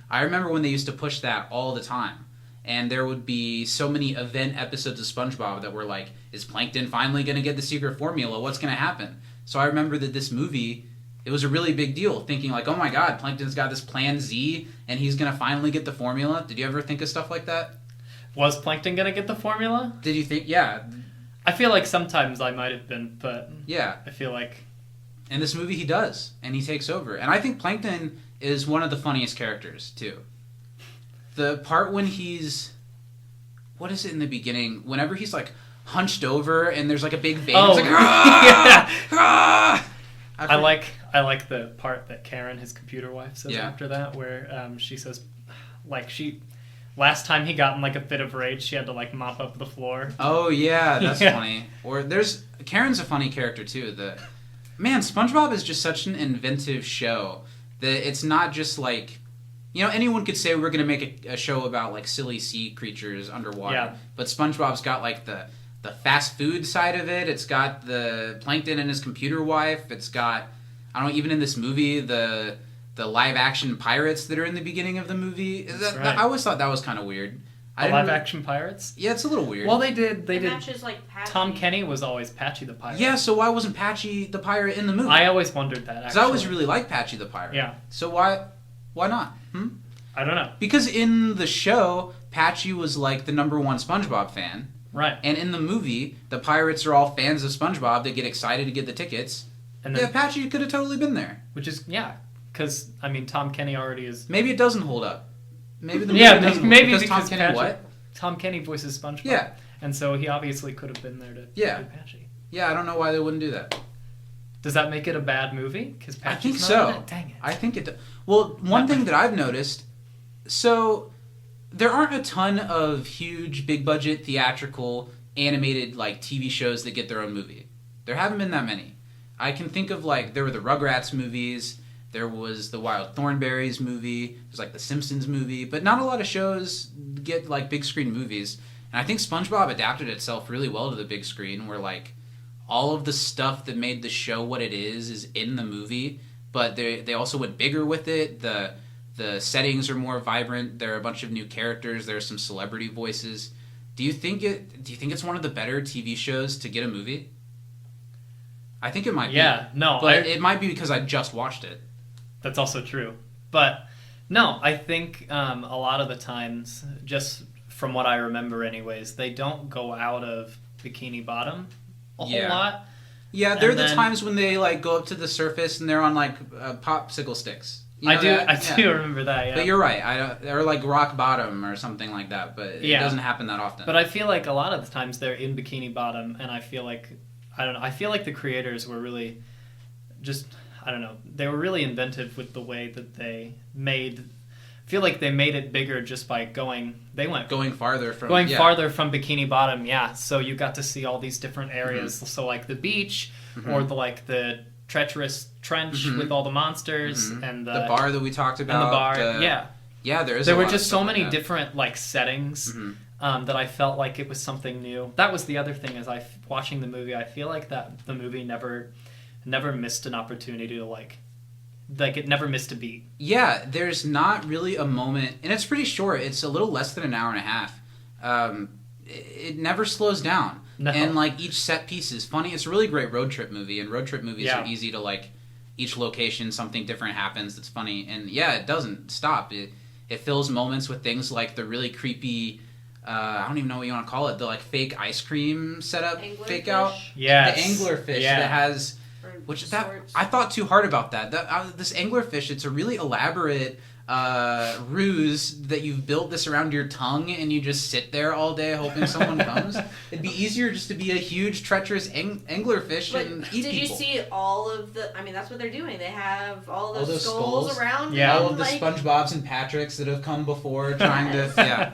I remember when they used to push that all the time. And there would be so many event episodes of SpongeBob that were is Plankton finally gonna get the secret formula? What's gonna happen? So I remember that this movie... It was a really big deal, thinking oh my god, Plankton's got this Plan Z, and he's going to finally get the formula. Did you ever think of stuff like that?
Was Plankton going to get the formula?
Did you think, yeah.
I feel like sometimes I might have been, but
yeah.
I feel like...
In this movie he does, and he takes over. And I think Plankton is one of the funniest characters, too. The part when he's... What is it in the beginning? Whenever he's hunched over, and there's a big vein.
Oh,
it's ah!
yeah.
Ah!
I like the part that Karen, his computer wife, says after that, where she says, last time he got in a fit of rage, she had to mop up the floor.
Oh yeah, that's funny. Or Karen's a funny character too. SpongeBob is just such an inventive show that it's not just anyone could say we're gonna make a show about silly sea creatures underwater, but SpongeBob's got the fast food side of it. It's got the Plankton and his computer wife. It's got, I don't know, even in this movie, the live action pirates that are in the beginning of the movie. I always thought that was kind of weird.
Live action pirates?
Yeah, it's a little weird.
Well, they did.
Matches Patchy.
Tom Kenny was always Patchy the pirate.
Yeah, so why wasn't Patchy the pirate in the movie?
I always wondered that.
Because I always really liked Patchy the pirate.
Yeah.
So why not?
I don't know.
Because in the show, Patchy was like the number one SpongeBob fan.
Right.
And in the movie, the pirates are all fans of SpongeBob. They get excited to get the tickets. And then, Patchy could have totally been there.
Which is, because, I mean, Tom Kenny already is...
Maybe it doesn't hold up. Maybe the movie doesn't
maybe
because Tom Kenny what?
Tom Kenny voices SpongeBob.
Yeah.
And so he obviously could have been there to do Patchy.
Yeah, I don't know why they wouldn't do that.
Does that make it a bad movie? Because
I think so.
Dang it.
I think it does. Well, one thing that I've noticed, so there aren't a ton of huge, big-budget, theatrical, animated like TV shows that get their own movie. There haven't been that many. I can think of like there were the Rugrats movies, there was the Wild Thornberrys movie, there's like the Simpsons movie, but not a lot of shows get like big screen movies. And I think SpongeBob adapted itself really well to the big screen, where like all of the stuff that made the show what it is in the movie, but they also went bigger with it. The settings are more vibrant. There are a bunch of new characters. There are some celebrity voices. Do you think it's one of the better TV shows to get a movie? I think it might be.
Yeah, no.
But it might be because I just watched it.
That's also true. But, no, I think a lot of the times, just from what I remember anyways, they don't go out of Bikini Bottom a whole lot.
Yeah, there are the times when they like go up to the surface and they're on like popsicle sticks. You know
I do remember that, yeah.
But you're right. Or like rock bottom or something like that, but it doesn't happen that often.
But I feel like a lot of the times they're in Bikini Bottom, and I feel like, I don't know, I feel like the creators were really just, I don't know, they were really inventive with the way that they made, I feel like they made it bigger just by going
farther from
Bikini Bottom, yeah. So you got to see all these different areas. Mm-hmm. So like the beach, or the treacherous trench with all the monsters, and the
bar that we talked about,
and the bar,
yeah.
There were just so many different like settings that I felt like it was something new. That was the other thing, as watching the movie, I feel like that the movie never missed an opportunity to like it never missed a beat.
Yeah, there's not really a moment, and it's pretty short. It's a little less than an hour and a half. It never slows down. No. And like each set piece is funny. It's a really great road trip movie, and road trip movies are easy to like. Each location, something different happens that's funny, and it doesn't stop. It fills moments with things like the really creepy, I don't even know what you want to call it, the like fake ice cream setup, fake out, the anglerfish that has, I thought too hard about that. This anglerfish, it's a really elaborate ruse that you've built this around your tongue, and you just sit there all day hoping someone comes. It'd be easier just to be a huge treacherous anglerfish and eat people.
Did you see all of the? I mean, that's what they're doing. They have all those skulls around.
Yeah, all of the SpongeBobs and Patricks that have come before trying to.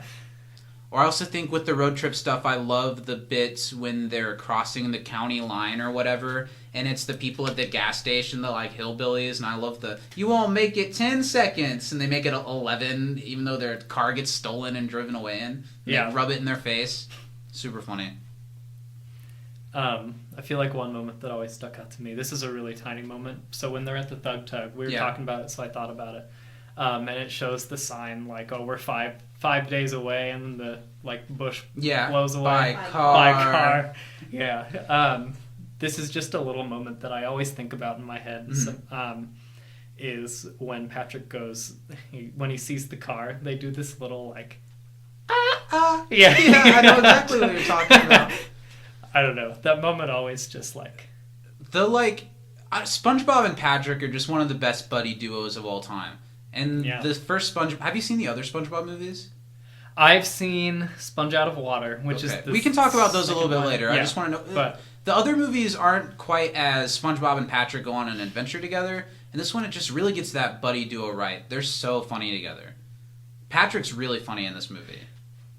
Or I also think with the road trip stuff, I love the bits when they're crossing the county line or whatever, and it's the people at the gas station, the like hillbillies, and I love you won't make it 10 seconds, and they make it 11, even though their car gets stolen and driven away in. They rub it in their face. Super funny.
I feel like one moment that always stuck out to me, this is a really tiny moment, so when they're at the Thug Tug, we were talking about it, so I thought about it. And it shows the sign like, oh, we're five days away, and the like bush blows away
by car.
Yeah. This is just a little moment that I always think about in my head. Is when Patrick goes, when he sees the car, they do this little like
yeah, I know exactly what you're talking about.
I don't know, that moment always just like
the like SpongeBob and Patrick are just one of the best buddy duos of all time. And the first SpongeBob... Have you seen the other SpongeBob movies?
I've seen Sponge Out of Water, which is...
We can talk about those a little bit later. I just want to know... But the other movies aren't quite as SpongeBob and Patrick go on an adventure together. And this one, it just really gets that buddy duo right. They're so funny together. Patrick's really funny in this movie.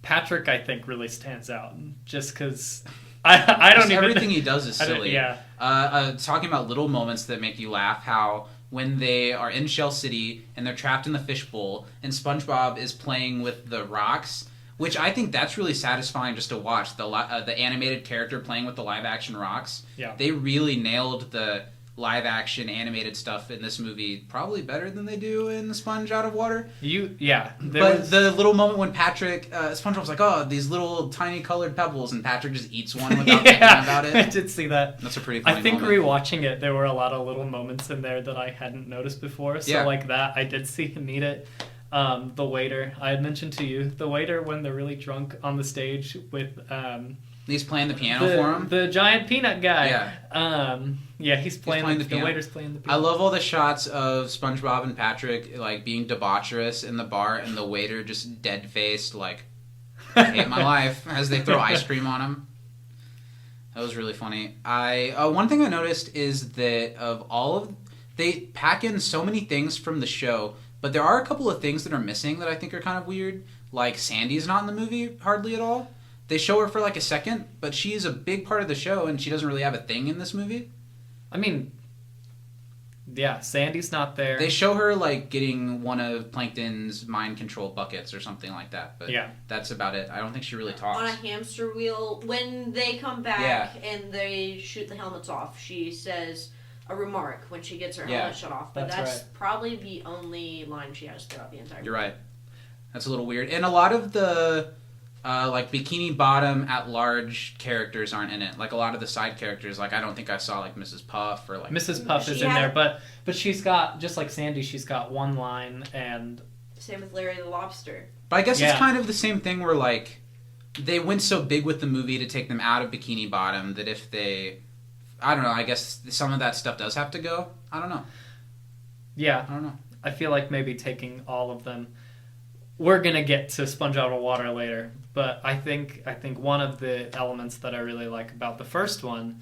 Patrick, I think, really stands out. Just because... I don't even...
Everything he does is silly. Talking about little moments that make you laugh, how... when they are in Shell City and they're trapped in the fishbowl and SpongeBob is playing with the rocks, which I think that's really satisfying just to watch, the animated character playing with the live-action rocks. Yeah. They really nailed the live-action animated stuff in this movie probably better than they do in Sponge Out of Water. The little moment when Patrick, SpongeBob's like, oh, these little tiny colored pebbles, and Patrick just eats one without thinking about it.
I did see that.
That's a pretty funny moment.
I think rewatching it, there were a lot of little moments in there that I hadn't noticed before. So like that, I did see him eat it. The waiter. I had mentioned to you the waiter when they're really drunk on the stage with
He's playing the piano for him.
The giant peanut guy.
Yeah.
He's playing the piano. The waiter's playing the piano.
I love all the shots of SpongeBob and Patrick like being debaucherous in the bar, and the waiter just dead faced like, I hate my life, as they throw ice cream on him. That was really funny. One thing I noticed is that they pack in so many things from the show, but there are a couple of things that are missing that I think are kind of weird. Like Sandy's not in the movie hardly at all. They show her for like a second, but she's a big part of the show, and she doesn't really have a thing in this movie.
I mean, yeah, Sandy's not there.
They show her like getting one of Plankton's mind control buckets or something like that, but that's about it. I don't think she really talks.
On a hamster wheel, when they come back and they shoot the helmets off, she says a remark when she gets her helmet shut off. But that's probably the only line she has throughout the entire movie.
You're right. That's a little weird. And a lot of the like Bikini Bottom at large characters aren't in it. Like a lot of the side characters, like I don't think I saw like Mrs. Puff or like
Mrs. Puff is in there, but she's got, just like Sandy, she's got one line. And
same with Larry the Lobster.
But I guess it's kind of the same thing where like they went so big with the movie to take them out of Bikini Bottom that if they, I don't know, I guess some of that stuff does have to go. I don't know.
Yeah.
I don't know.
I feel like maybe taking all of them. We're gonna get to Sponge Out of Water later, but I think one of the elements that I really like about the first one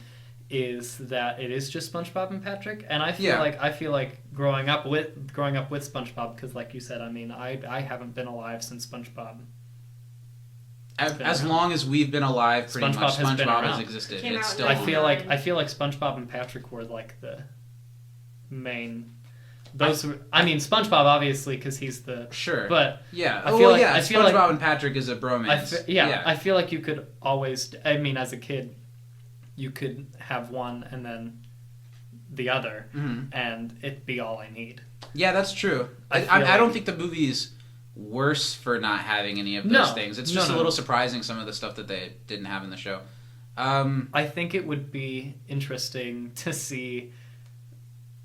is that it is just SpongeBob and Patrick, and I feel like growing up with SpongeBob, because like you said, I mean, I haven't been alive since SpongeBob.
As long as we've been alive, pretty much SpongeBob has existed.
It's still.
I feel like SpongeBob and Patrick were like the main. I mean, SpongeBob obviously because he's the but
yeah.
I feel
SpongeBob and Patrick is a bromance.
I feel like you could always. I mean, as a kid, you could have one and then the other, and it'd be all I need.
Yeah, that's true. I don't think the movie's worse for not having any of those things. It's just a little surprising some of the stuff that they didn't have in the show.
I think it would be interesting to see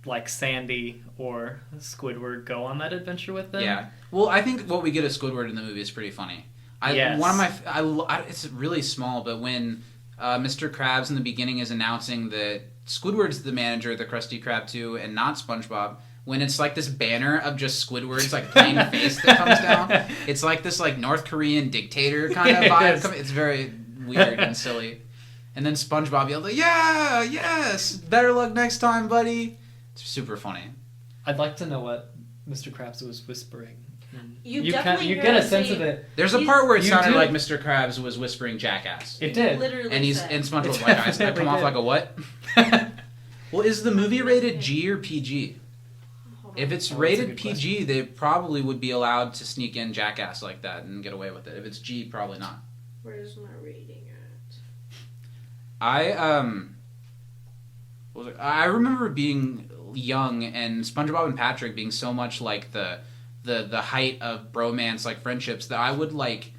like Sandy or Squidward go on that adventure with them.
Yeah. Well, I think what we get of Squidward in the movie is pretty funny. It's really small, but when Mr. Krabs in the beginning is announcing that Squidward's the manager of the Krusty Krab 2 and not SpongeBob, when it's like this banner of just Squidward's like plain face that comes down, it's like this like North Korean dictator kind of vibe. It's very weird and silly. And then SpongeBob yelled like, "Yeah, yes, better luck next time, buddy." It's super funny.
I'd like to know what Mr. Krabs was whispering.
You
get a sense of it.
There's a part where it sounded like Mr. Krabs was whispering "jackass."
It did.
Literally
and SpongeBob's like, "I come off like a what?" Well, is the movie rated G or PG? If it's rated PG, they probably would be allowed to sneak in Jackass like that and get away with it. If it's G, probably not.
Where's my rating at?
I remember being young and SpongeBob and Patrick being so much like the height of bromance, like friendships, that I would like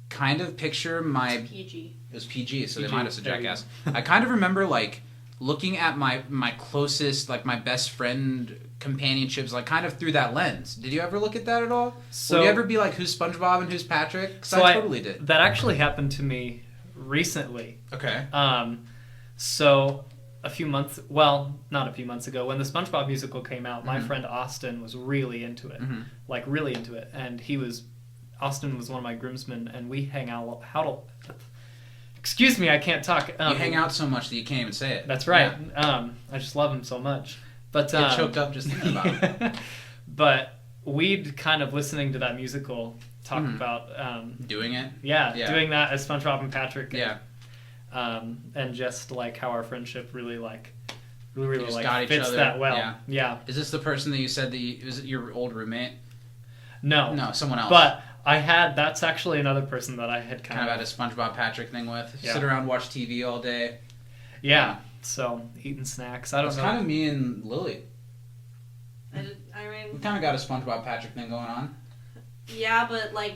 kind of picture my...
It's PG.
It was PG, so they might have said Jackass. I kind of remember like looking at my closest, like my best friend companionships, like kind of through that lens. Did you ever look at that at all?
So,
would you ever be like, who's SpongeBob and who's Patrick? Because I totally did.
That actually happened to me recently.
Okay.
So not a few months ago, when the SpongeBob musical came out, my friend Austin was really into it. Like really into it. And Austin was one of my groomsmen, and we hang out. Excuse me, I can't talk.
You hang out so much that you can't even say it.
That's right. Yeah. I just love him so much. But
get choked up just thinking about it.
But we'd kind of listening to that musical talk about
doing it.
Yeah, doing that as SpongeBob and Patrick.
And
just like how our friendship really like
got
fits
each other.
that well. Yeah.
Is this the person that you said was it your old roommate?
No,
someone else.
But that's actually another person that I had kind of
had a SpongeBob Patrick thing with. Yeah. Sit around, watch TV all day.
Yeah. So eating snacks. I don't know.
It's kind of me and Lily.
I mean,
we kind of got a SpongeBob Patrick thing going on.
Yeah, but like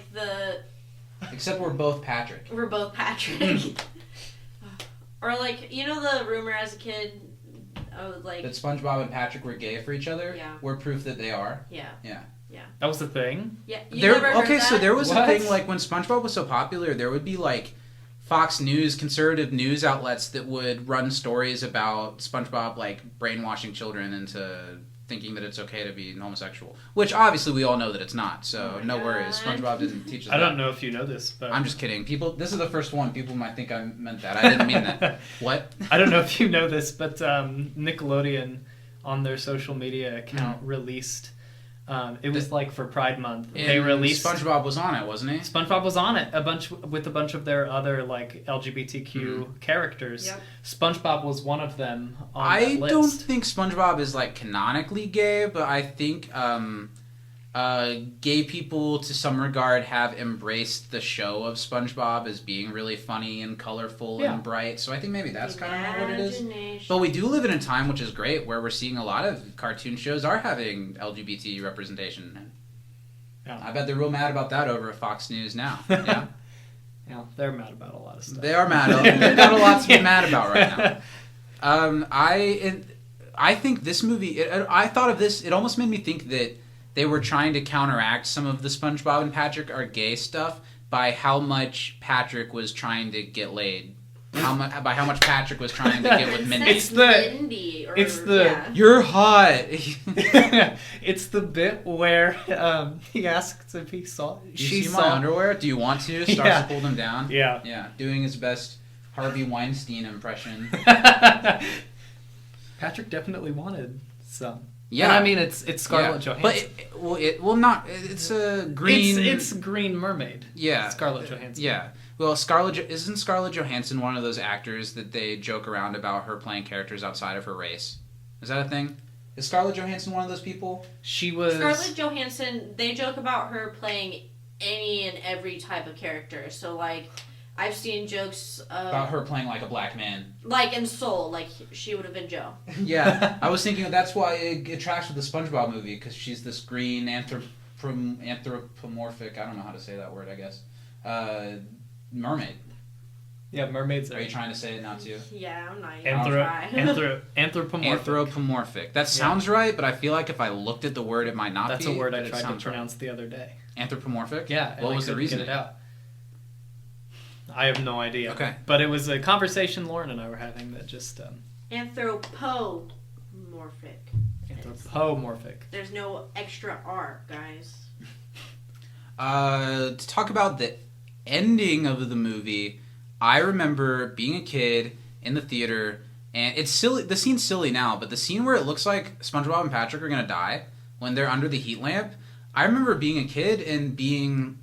except we're both Patrick.
We're both Patrick. Or like, you know the rumor as a kid of like...
that SpongeBob and Patrick were gay for each other?
Yeah.
We're proof that they are?
Yeah.
Yeah.
Yeah.
That was the thing?
Yeah. You never heard
okay,
that?
so there was
What?
a thing, like, when SpongeBob was so popular, there would be, like, Fox News, conservative news outlets that would run stories about SpongeBob, like, brainwashing children into thinking that it's okay to be homosexual. Which, obviously, we all know that it's not, so no worries. SpongeBob didn't teach us
I
that.
don't know if you know this, but...
I'm just kidding. This is the first one. People might think I meant that. I didn't mean that. What?
I don't know if you know this, but Nickelodeon, on their social media account, released... it was like for Pride Month. They released
SpongeBob was on it, wasn't he?
SpongeBob was on it with a bunch of their other like LGBTQ characters.
Yep.
SpongeBob was one of them on
I
that list.
don't think SpongeBob is like canonically gay, but I think gay people to some regard have embraced the show of SpongeBob as being really funny and colorful and bright. So I think maybe that's kind of what it is. But we do live in a time which is great where we're seeing a lot of cartoon shows are having LGBT representation.
Yeah.
I bet they're real mad about that over at Fox News now. Yeah.
Yeah, they're mad about a lot of stuff.
They are mad. They've got a lot to be mad about right now. I think this movie, I thought of this, it almost made me think that they were trying to counteract some of the SpongeBob and Patrick are gay stuff by how much Patrick was trying to get laid. By how much Patrick was trying to get with Mindy. You're hot.
It's the bit where he asks if he saw.
Do you see my underwear? Do you want to? Starts to pull them down.
Yeah.
Yeah. Doing his best Harvey Weinstein impression.
Patrick definitely wanted some.
Yeah,
and I mean it's Scarlett Johansson.
But it's a green.
It's Green Mermaid.
Yeah,
Scarlett Johansson.
Yeah. Well, isn't Scarlett Johansson one of those actors that they joke around about her playing characters outside of her race? Is that a thing? Is Scarlett Johansson one of those people?
She was
Scarlett Johansson. They joke about her playing any and every type of character. So like, I've seen jokes
about her playing like a black man.
Like in Soul, like she would have been Joe.
Yeah, I was thinking that's why it tracks with the SpongeBob movie, because she's this green anthropomorphic, I don't know how to say that word, I guess, mermaid.
Yeah, mermaids.
Are you trying to say it now too?
Yeah, I'm not even try.
Anthropomorphic.
That sounds right, but I feel like if I looked at the word, it might not
That's
be.
a word I tried to pronounce the other day.
Anthropomorphic?
Yeah.
What was the reason?
Get it out. I have no idea.
Okay.
But it was a conversation Lauren and I were having that just...
Anthropomorphic.
Anthropomorphic.
There's no extra R, guys.
To talk about the ending of the movie, I remember being a kid in the theater, and it's silly. The scene's silly now, but the scene where it looks like SpongeBob and Patrick are gonna die when they're under the heat lamp, I remember being a kid and being...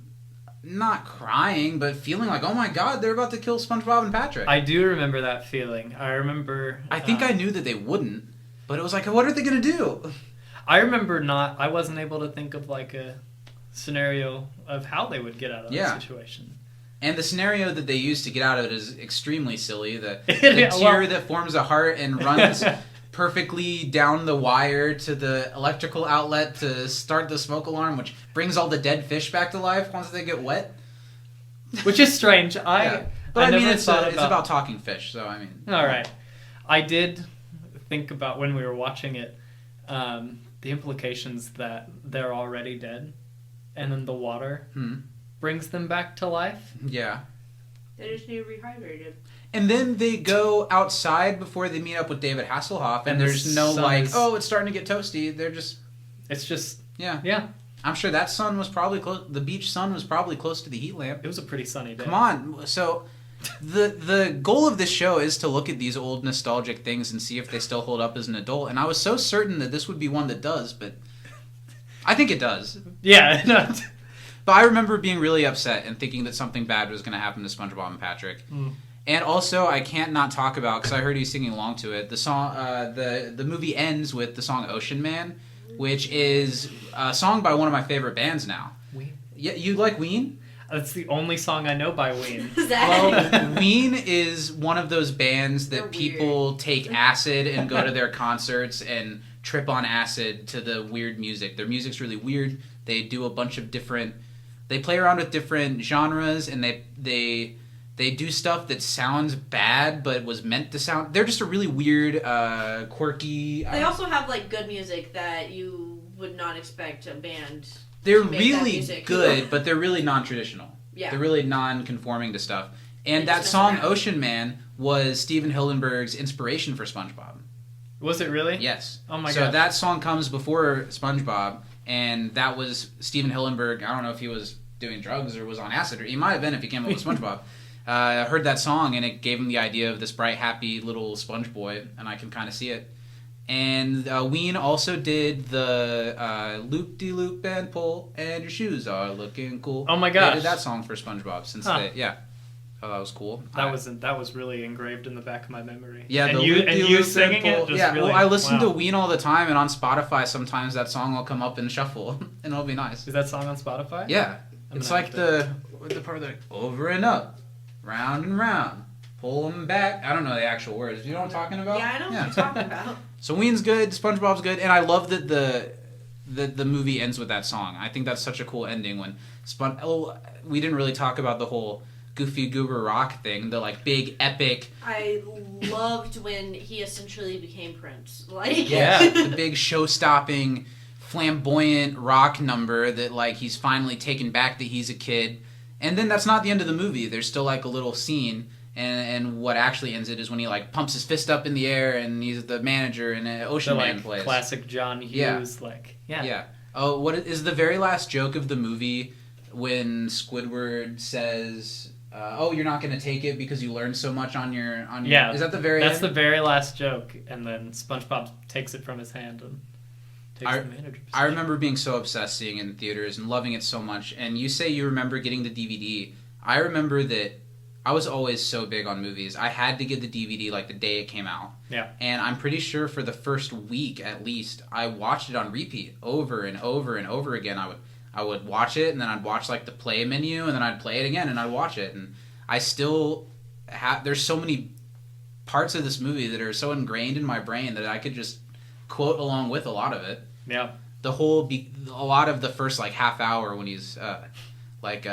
not crying, but feeling like, oh my god, they're about to kill SpongeBob and Patrick.
I do remember that feeling. I remember...
I think I knew that they wouldn't, but it was like, what are they going to do?
I remember I wasn't able to think of like a scenario of how they would get out of that situation.
And the scenario that they used to get out of it is extremely silly. The tear that forms a heart and runs perfectly down the wire to the electrical outlet to start the smoke alarm, which brings all the dead fish back to life once they get wet.
Which is strange.
But I mean, it's about talking fish, so I mean...
All right. I did think about, when we were watching it, the implications that they're already dead, and then the water brings them back to life.
Yeah.
They just need rehydrated.
And then they go outside before they meet up with David Hasselhoff, and there's no like, oh, it's starting to get toasty. They're just...
It's just...
Yeah.
Yeah.
I'm sure that sun was probably close... The beach sun was probably close to the heat lamp.
It was a pretty sunny day.
Come on. So... The goal of this show is to look at these old nostalgic things and see if they still hold up as an adult. And I was so certain that this would be one that does, but I think it does.
Yeah. No.
But I remember being really upset and thinking that something bad was going to happen to SpongeBob and Patrick. And also, I can't not talk about, because I heard you singing along to it, the song. The movie ends with the song "Ocean Man," which is a song by one of my favorite bands now.
Ween.
Yeah, you like Ween?
That's the only song I know by Ween.
Well, Ween is one of those bands that people take acid and go to their concerts and trip on acid to the weird music. Their music's really weird. They do a bunch of different... They play around with different genres, and they do stuff that sounds bad but was meant to sound... They're just a really weird, quirky...
They also have like good music that you would not expect a band.
They're
to make that
really
music.
good, but they're really non-traditional.
Yeah.
They're really non-conforming to stuff. And
They
that
just
song,
mess around.
Ocean Man, was Steven Hillenburg's inspiration for SpongeBob.
Was it really?
Yes.
Oh my
So
gosh.
that song comes before SpongeBob, and that was Steven Hillenburg. I don't know if he was doing drugs or was on acid, or he might have been if he came up with SpongeBob. I heard that song, and it gave him the idea of this bright, happy little sponge boy, and I can kind of see it. And Ween also did the loop-de-loop and pull, and your shoes are looking cool.
Oh my gosh.
They did that song for SpongeBob since
Huh.
they, yeah. Oh, that was cool.
That was really engraved in the back of my memory.
Yeah,
and
the
you
loop-de-loop
singing
and
it
pull.
just
Yeah,
really.
well, I listen to
wow.
Ween all the time, and on Spotify sometimes that song will come up in shuffle, and it'll be nice.
Is that song on Spotify?
Yeah,
I'm
it's
gonna
like
have
the part like over and up, round and round, pull them back. I don't know the actual words. Do you know what I'm talking about?
Yeah, I know what you're talking about.
So Ween's good, SpongeBob's good, and I love that the movie ends with that song. I think that's such a cool ending when we didn't really talk about the whole Goofy Goober Rock thing, the like big epic.
I loved when he essentially became Prince. Like
Yeah, the big show-stopping, flamboyant rock number that like he's finally taken back that he's a kid. And then that's not the end of the movie. There's still like a little scene, and what actually ends it is when he like pumps his fist up in the air and he's the manager and Ocean Man plays.
Classic John Hughes,
Yeah. Oh, what is the very last joke of the movie when Squidward says, "Oh, you're not going to take it because you learned so much on your."
Yeah.
Is that the very?
That's
end?
the very last joke, and then SpongeBob takes it from his hand and takes the manager.
I remember being so obsessed seeing it in theaters and loving it so much. And you say you remember getting the DVD. I remember that I was always so big on movies. I had to get the DVD like the day it came out.
Yeah.
And I'm pretty sure for the first week at least, I watched it on repeat over and over and over again. I would watch it, and then I'd watch like the play menu, and then I'd play it again, and I'd watch it. And I still have. There's so many parts of this movie that are so ingrained in my brain that I could just quote along with a lot of it.
Yeah.
A lot of the first like half hour when he's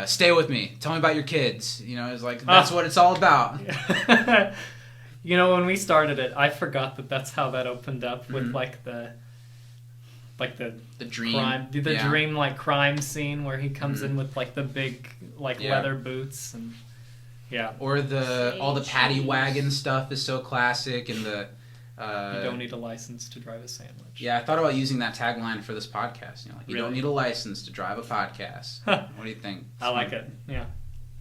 stay with me, tell me about your kids. You know, it's like that's what it's all about.
You know, when we started it, I forgot that that's how that opened up with the
dream
crime, dream like crime scene where he comes in with like the big leather boots and
or all the paddy wagon stuff is so classic, and the
you don't need a license to drive a sandwich.
Yeah, I thought about using that tagline for this podcast. You know, like you
Really?
don't need a license to drive a podcast. What do you think?
I like it. Yeah.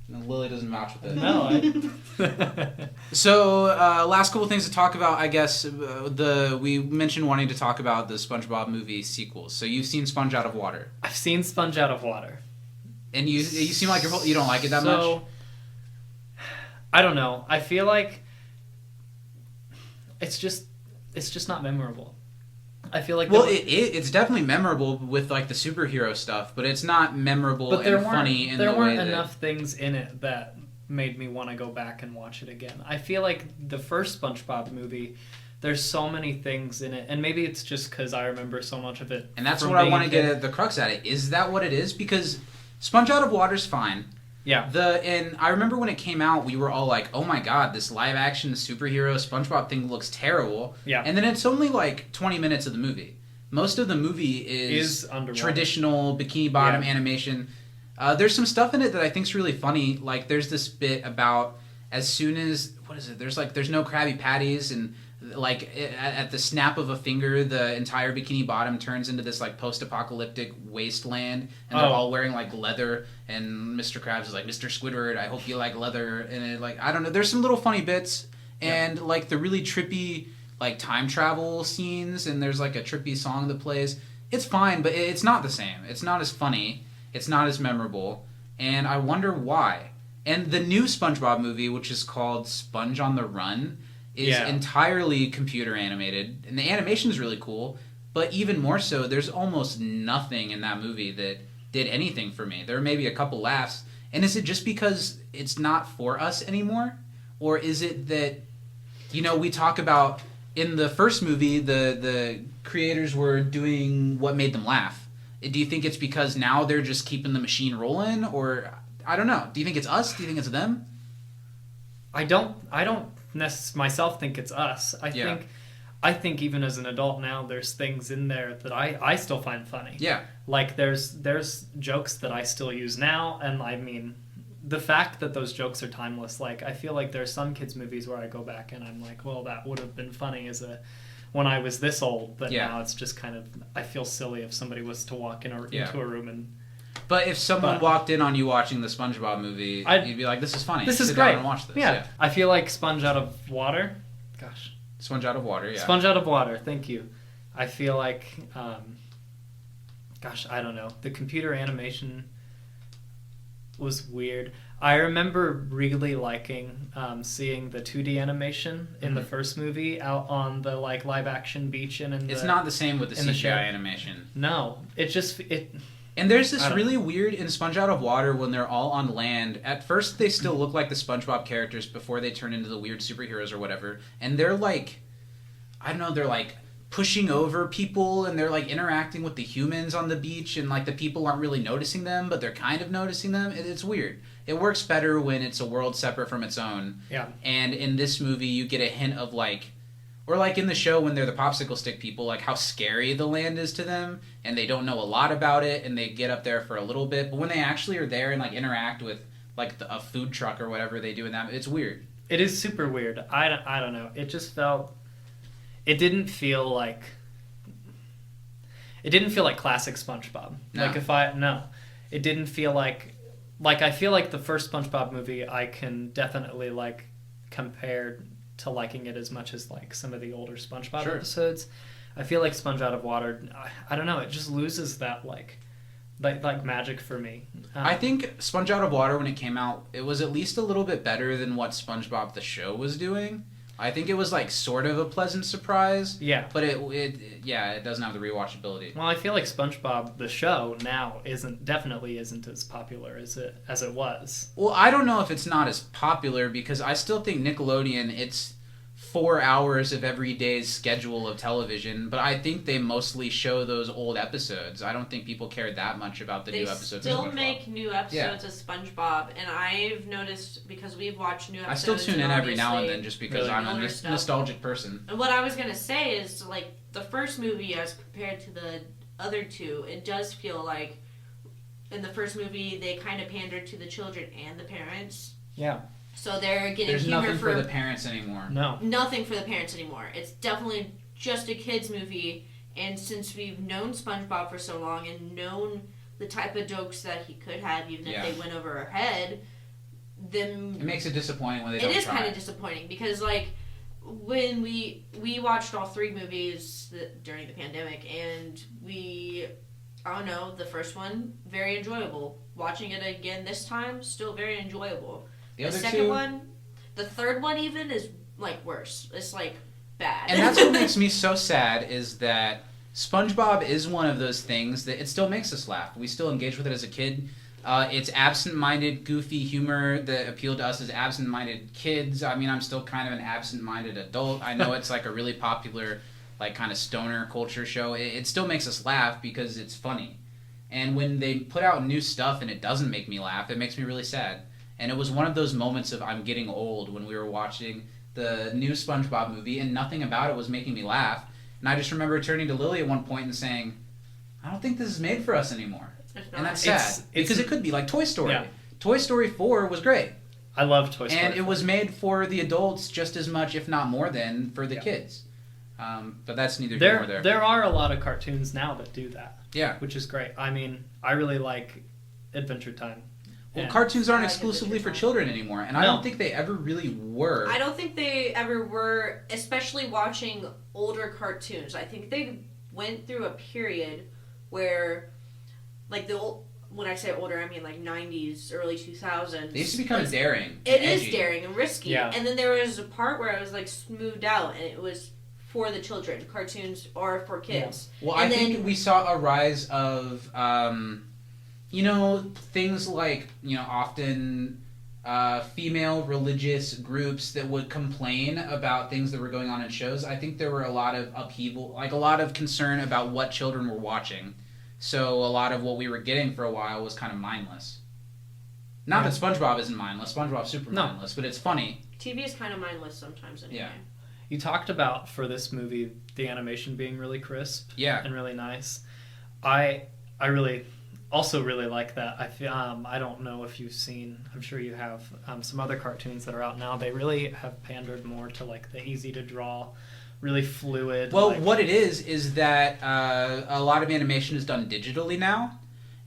No, Lily doesn't vouch with it.
No.
So, last couple things to talk about, I guess. We mentioned wanting to talk about the SpongeBob movie sequels. So you've seen Sponge Out of Water.
I've seen Sponge Out of Water.
And you seem like you don't like it that much.
I don't know. I feel like it's just not memorable. I feel like
it's definitely memorable with like the superhero stuff, but it's not memorable and funny in the way
there weren't
that...
enough things in it that made me want to go back and watch it again. I feel like the first SpongeBob movie, there's so many things in it, and maybe it's just because I remember so much of it.
And that's what I want to get at the crux at it. Is that what it is? Because Sponge Out of Water's fine.
Yeah.
And I remember when it came out, we were all like, "Oh my god, this live-action superhero SpongeBob thing looks terrible."
Yeah.
And then it's only like 20 minutes of the movie. Most of the movie is
underwater.
Traditional bikini bottom animation. There's some stuff in it that I think's really funny. Like there's this bit about as soon as there's no Krabby Patties, and like at the snap of a finger, the entire Bikini Bottom turns into this like post-apocalyptic wasteland, and they're all wearing like leather. And Mr. Krabs is like, "Mr. Squidward, I hope you like leather." And it, like I don't know, there's some little funny bits, and like the really trippy like time travel scenes, and there's like a trippy song that plays. It's fine, but it's not the same. It's not as funny. It's not as memorable, and I wonder why. And the new SpongeBob movie, which is called Sponge on the Run, is entirely computer animated, and the animation is really cool, but even more so, there's almost nothing in that movie that did anything for me. There were maybe a couple laughs, and is it just because it's not for us anymore? Or is it that, you know, we talk about, in the first movie, the creators were doing what made them laugh. Do you think it's because now they're just keeping the machine rolling, or, I don't know, do you think it's us? Do you think it's them?
I don't myself think it's us. I think I think even as an adult now, there's things in there that I still find funny.
Yeah.
Like there's jokes that I still use now, and I mean, the fact that those jokes are timeless. Like I feel like there's some kids movies where I go back and I'm like, well, that would have been funny when I was this old, but now it's just kind of, I feel silly if somebody was to walk into a room and.
But if someone walked in on you watching the SpongeBob movie, you'd be like, this is funny.
This is
Sit
great.
down and watch this.
Yeah. I feel like Sponge Out of Water. Gosh.
Sponge Out of Water, yeah.
Sponge Out of Water, thank you. I feel like, I don't know. The computer animation was weird. I remember really liking seeing the 2D animation in the first movie out on the like live action beach and
it's not the same with the CGI animation.
No,
And there's this really weird in Sponge Out of Water when they're all on land. At first, they still look like the SpongeBob characters before they turn into the weird superheroes or whatever. And they're like, I don't know, they're like pushing over people and they're like interacting with the humans on the beach and like the people aren't really noticing them, but they're kind of noticing them. It's weird. It works better when it's a world separate from its own.
Yeah.
And in this movie, you get a hint of like, or like in the show when they're the popsicle stick people, like how scary the land is to them, and they don't know a lot about it, and they get up there for a little bit. But when they actually are there and like interact with like a food truck or whatever they do in that, it's weird.
It is super weird. I don't know. It just felt. It didn't feel like classic SpongeBob.
No.
It didn't feel like I feel like the first SpongeBob movie I can definitely like compare to liking it as much as like some of the older SpongeBob episodes. I feel like Sponge Out of Water, I don't know, it just loses that like magic for me.
I think Sponge Out of Water when it came out, it was at least a little bit better than what SpongeBob the show was doing. I think it was like sort of a pleasant surprise.
Yeah.
But it doesn't have the rewatchability.
Well, I feel like SpongeBob the show now definitely isn't as popular as it was.
Well, I don't know if it's not as popular because I still think Nickelodeon, it's 4 hours of every day's schedule of television, but I think they mostly show those old episodes. I don't think people care that much about the new episodes of SpongeBob.
They still make new episodes of SpongeBob, and I've noticed, because we've watched new episodes...
I still tune in every now and then just because I'm a nostalgic person.
And what I was going to say is, like, the first movie as compared to the other two, it does feel like in the first movie they kind of pandered to the children and the parents.
Yeah.
So they're getting
There's
humor
nothing for the parents anymore.
No.
Nothing for the parents anymore. It's definitely just a kids movie, and since we've known SpongeBob for so long and known the type of jokes that he could have, even if they went over our head, then
it makes it disappointing when they don't try.
It is kind of disappointing because, like, when we watched all three movies during the pandemic, and I don't know, the first one, very enjoyable. Watching it again this time, still very enjoyable. The second one, the third one even, is, like, worse. It's, like, bad.
And that's what makes me so sad is that SpongeBob is one of those things that it still makes us laugh. We still engage with it as a kid. It's absent-minded, goofy humor that appealed to us as absent-minded kids. I mean, I'm still kind of an absent-minded adult. I know it's, like, a really popular, like, kind of stoner culture show. It still makes us laugh because it's funny. And when they put out new stuff and it doesn't make me laugh, it makes me really sad. And it was one of those moments of I'm getting old when we were watching the new SpongeBob movie and nothing about it was making me laugh. And I just remember turning to Lily at one point and saying, I don't think this is made for us anymore. And that's sad. Because it could be like Toy Story. Yeah. Toy Story 4 was great.
I love Toy Story.
And it was made for the adults just as much, if not more than, for the kids. But that's neither here nor there.
There are a lot of cartoons now that do that.
Yeah.
Which is great. I mean, I really like Adventure Time.
Well, cartoons aren't exclusively for children anymore, and I don't think they ever really were.
I don't think they ever were, especially watching older cartoons. I think they went through a period where, like, when I say older, I mean like 90s, early 2000s.
They used to become daring.
It is daring and risky.
Yeah.
And then there was a part where I was like smoothed out, and it was for the children. Cartoons are for kids.
Yeah. Well, I think we saw a rise of... things like, often female religious groups that would complain about things that were going on in shows. I think there were a lot of upheaval, like a lot of concern about what children were watching. So a lot of what we were getting for a while was kind of mindless. Not that SpongeBob isn't mindless. SpongeBob's super mindless, but it's funny.
TV is kind of mindless sometimes anyway.
You talked about, for this movie, the animation being really crisp and really nice. I really also really like that. I don't know if you've seen, I'm sure you have, some other cartoons that are out now. They really have pandered more to like the easy to draw, really fluid.
Well, what it is that a lot of animation is done digitally now.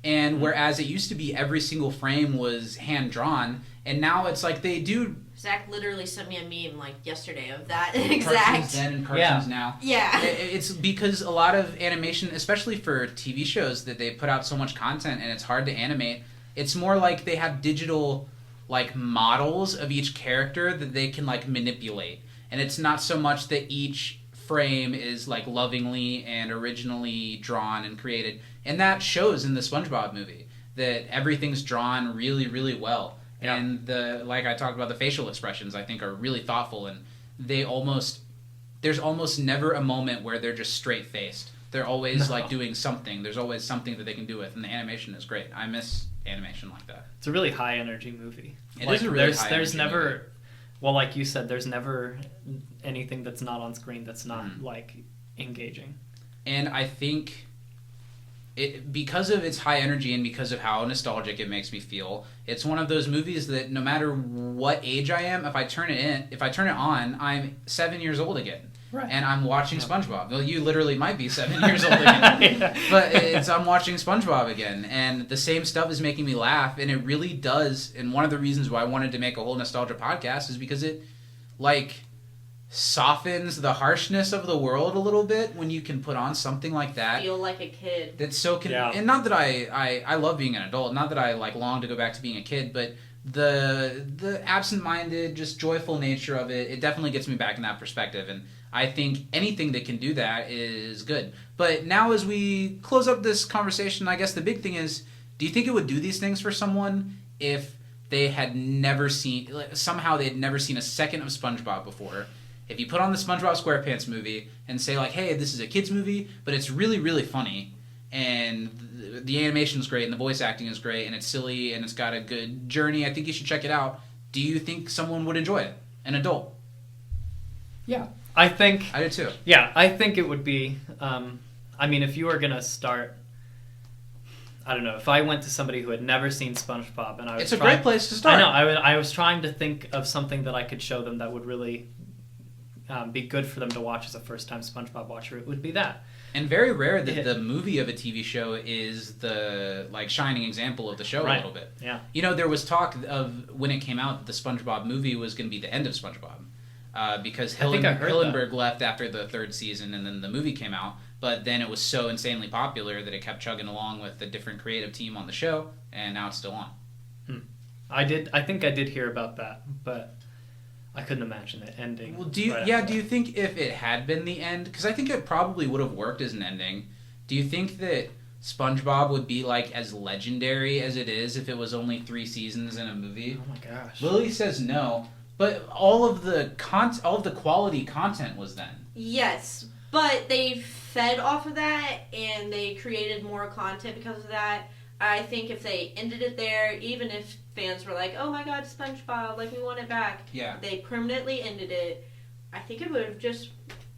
And whereas it used to be every single frame was hand-drawn, and now it's like they do...
Zach literally sent me a meme like yesterday of that
Cartoons
exact.
then and cartoons now.
Yeah.
It's because a lot of animation, especially for TV shows, that they put out so much content and it's hard to animate. It's more like they have digital like models of each character that they can like manipulate. And it's not so much that each frame is like lovingly and originally drawn and created. And that shows in the SpongeBob movie that everything's drawn really, really well. Yeah. And like I talked about, the facial expressions I think are really thoughtful, and there's almost never a moment where they're just straight faced. They're always like doing something. There's always something that they can do with, and the animation is great. I miss animation like that.
It's a really high energy movie.
It is a really high
there's
energy
never
movie.
Well, like you said, there's never anything that's not on screen that's not like engaging.
And I think because of its high energy and because of how nostalgic it makes me feel, it's one of those movies that no matter what age I am, if I turn it on, I'm 7 years old again. Right. And I'm watching SpongeBob. Well, you literally might be 7 years old again. But I'm watching SpongeBob again, and the same stuff is making me laugh, and it really does. And one of the reasons why I wanted to make a whole nostalgia podcast is because it, like, softens the harshness of the world a little bit when you can put on something like that.
Feel like a kid.
That's so and not that I love being an adult, not that I like long to go back to being a kid, but the absent-minded, just joyful nature of it definitely gets me back in that perspective, and I think anything that can do that is good. But now as we close up this conversation, I guess the big thing is, do you think it would do these things for someone if they had never seen, somehow they had never seen a second of SpongeBob before? If you put on the SpongeBob SquarePants movie and say like, hey, this is a kid's movie, but it's really, really funny, and the animation is great, and the voice acting is great, and it's silly, and it's got a good journey, I think you should check it out. Do you think someone would enjoy it? An adult?
Yeah. I do
too.
Yeah, I think it would be, I mean, if you were going to start, I don't know, if I went to somebody who had never seen SpongeBob and I was
It's a great place to start.
I know, I was trying to think of something that I could show them that would really be good for them to watch as a first-time SpongeBob watcher. It would be that.
And very rare that the movie of a TV show is the like shining example of the show a little bit.
Yeah.
You know, there was talk of when it came out that the SpongeBob movie was going to be the end of SpongeBob because Hillenburg left after the third season, and then the movie came out. But then it was so insanely popular that it kept chugging along with the different creative team on the show, and now it's still on.
I think I did hear about that, but I couldn't imagine it ending.
Well, do you think if it had been the end, because I think it probably would have worked as an ending, do you think that SpongeBob would be like as legendary as it is if it was only 3 seasons in a movie?
Oh my gosh.
Lily says no, but all of the quality content was then.
Yes, but they fed off of that and they created more content because of that. I think if they ended it there, even if fans were like, oh my god, SpongeBob, like we want it back.
Yeah.
They permanently ended it. I think it would have just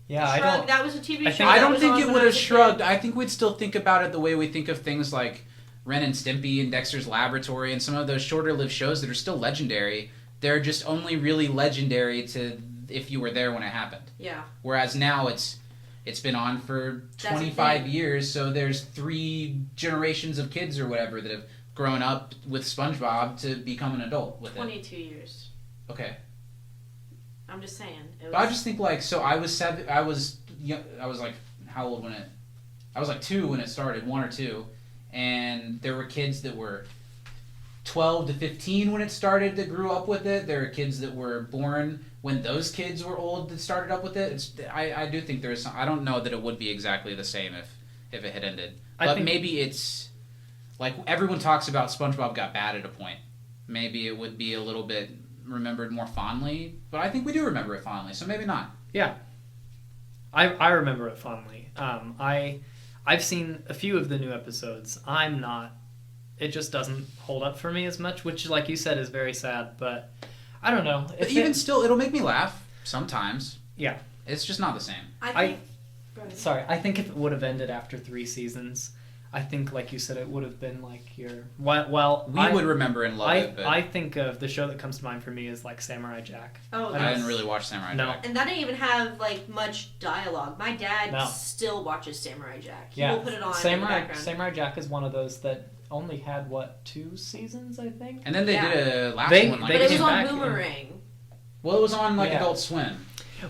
shrugged.
That was a TV show.
I don't think it would have shrugged. I think we'd still think about it the way we think of things like Ren and Stimpy and Dexter's Laboratory and some of those shorter-lived shows that are still legendary. They're just only really legendary to if you were there when it happened.
Yeah.
Whereas now it's been on for 25 years, so there's 3 generations of kids or whatever that have grown up with SpongeBob to become an adult with
22 years.
Okay.
I'm just saying.
But I just think like, so I was like, how old when it? I was like 2 when it started, 1 or 2, and there were kids that were 12 to 15 when it started that grew up with it. There are kids that were born when those kids were old that started up with it. I do think there is some, I don't know that it would be exactly the same if it had ended. But maybe it's like everyone talks about SpongeBob got bad at a point. Maybe it would be a little bit remembered more fondly, but I think we do remember it fondly, so maybe not.
Yeah. I remember it fondly. I've seen a few of the new episodes. It just doesn't hold up for me as much, which, like you said, is very sad, but I don't know.
But even still, it'll make me laugh sometimes.
Yeah.
It's just not the same.
I think if it would have ended after 3 seasons, I think, like you said, it would have been like your... Well,
we would remember and love it, but...
I think of the show that comes to mind for me is like Samurai Jack.
Oh,
I didn't really watch Samurai Jack.
And that didn't even have like much dialogue. My dad still watches Samurai Jack. He will put it on in the background.
Samurai Jack is one of those that only had, 2 seasons, I think?
And then they did a last one.
But it was on Boomerang.
Well, it was on Adult Swim.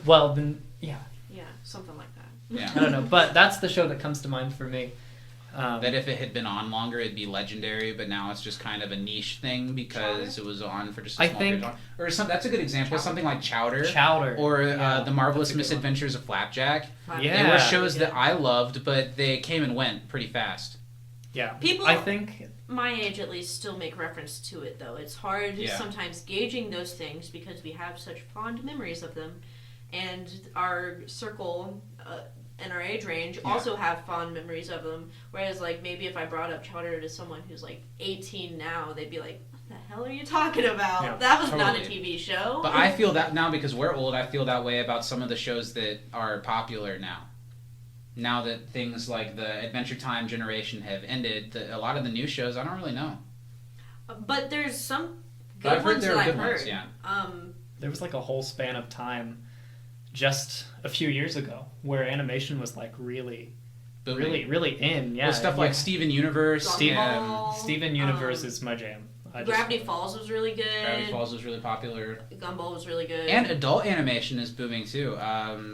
Well, then, yeah.
Yeah, something like that.
Yeah.
I don't know, but that's the show that comes to mind for me.
That if it had been on longer, it'd be legendary, but now it's just kind of a niche thing because it was on for just a small period of time. Or that's a good example. Something like Chowder. Or The Marvelous Misadventures of Flapjack.
Yeah.
They were shows that I loved, but they came and went pretty fast.
Yeah.
People,
I think,
my age at least, still make reference to it, though. It's hard sometimes gauging those things because we have such fond memories of them. And our circle... and our age range also have fond memories of them, whereas like maybe if I brought up Chowder to someone who's like 18 now, they'd be like, what the hell are you talking about?
Yeah,
that was
totally.
not a TV show.
But I feel that now because we're old, I feel that way about some of the shows that are popular now. Now that things like the Adventure Time generation have ended, a lot of the new shows I don't really know.
But there's some good ones that I've heard.
Yeah.
There was like a whole span of time just a few years ago where animation was like really in. Yeah.
Well, stuff like Steven Universe.
Steven Universe is my jam.
Gravity Falls was really good.
Gravity Falls was really popular.
Gumball was really good.
And adult animation is booming too.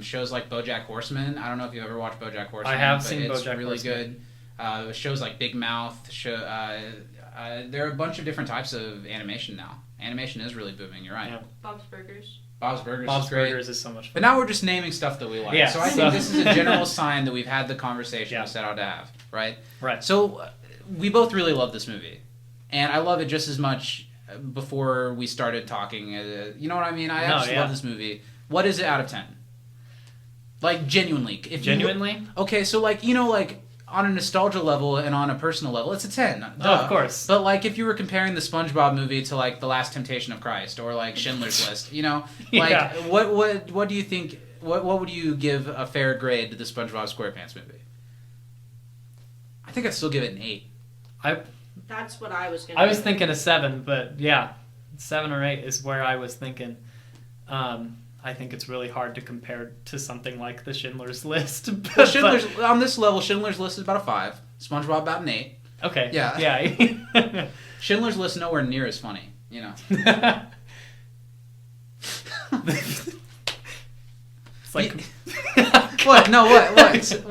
Shows like BoJack Horseman. I don't know if you've ever watched BoJack Horseman.
I have
but
seen
it's
BoJack
really
Horseman.
good. Shows like Big Mouth. There are a bunch of different types of animation now. Animation is really booming. You're right.
Yeah. Bob's Burgers.
Bob's Burgers
Bob's
is great.
Burgers is so much fun.
But now we're just naming stuff that we like.
Yeah,
so I think this is a general sign that we've had the conversation we set out to have, right?
Right.
So we both really love this movie. And I love it just as much before we started talking. You know what I mean? I actually love this movie. What is it out of 10? Like, genuinely.
Genuinely?
Okay, so like, you know, like, on a nostalgia level and on a personal level, it's a 10.
Oh, of course.
But like if you were comparing the SpongeBob movie to like The Last Temptation of Christ or like Schindler's List, you know, like what do you think? What would you give a fair grade to the SpongeBob SquarePants movie? I think I'd still give it an 8.
That's what I was gonna.
I was thinking a 7, but yeah, 7 or 8 is where I was thinking. I think it's really hard to compare to something like the Schindler's List.
On this level, Schindler's List is about a 5. SpongeBob about an 8.
Okay.
Yeah.
Yeah.
Schindler's List nowhere near as funny, you know.
It's like
what? No, what?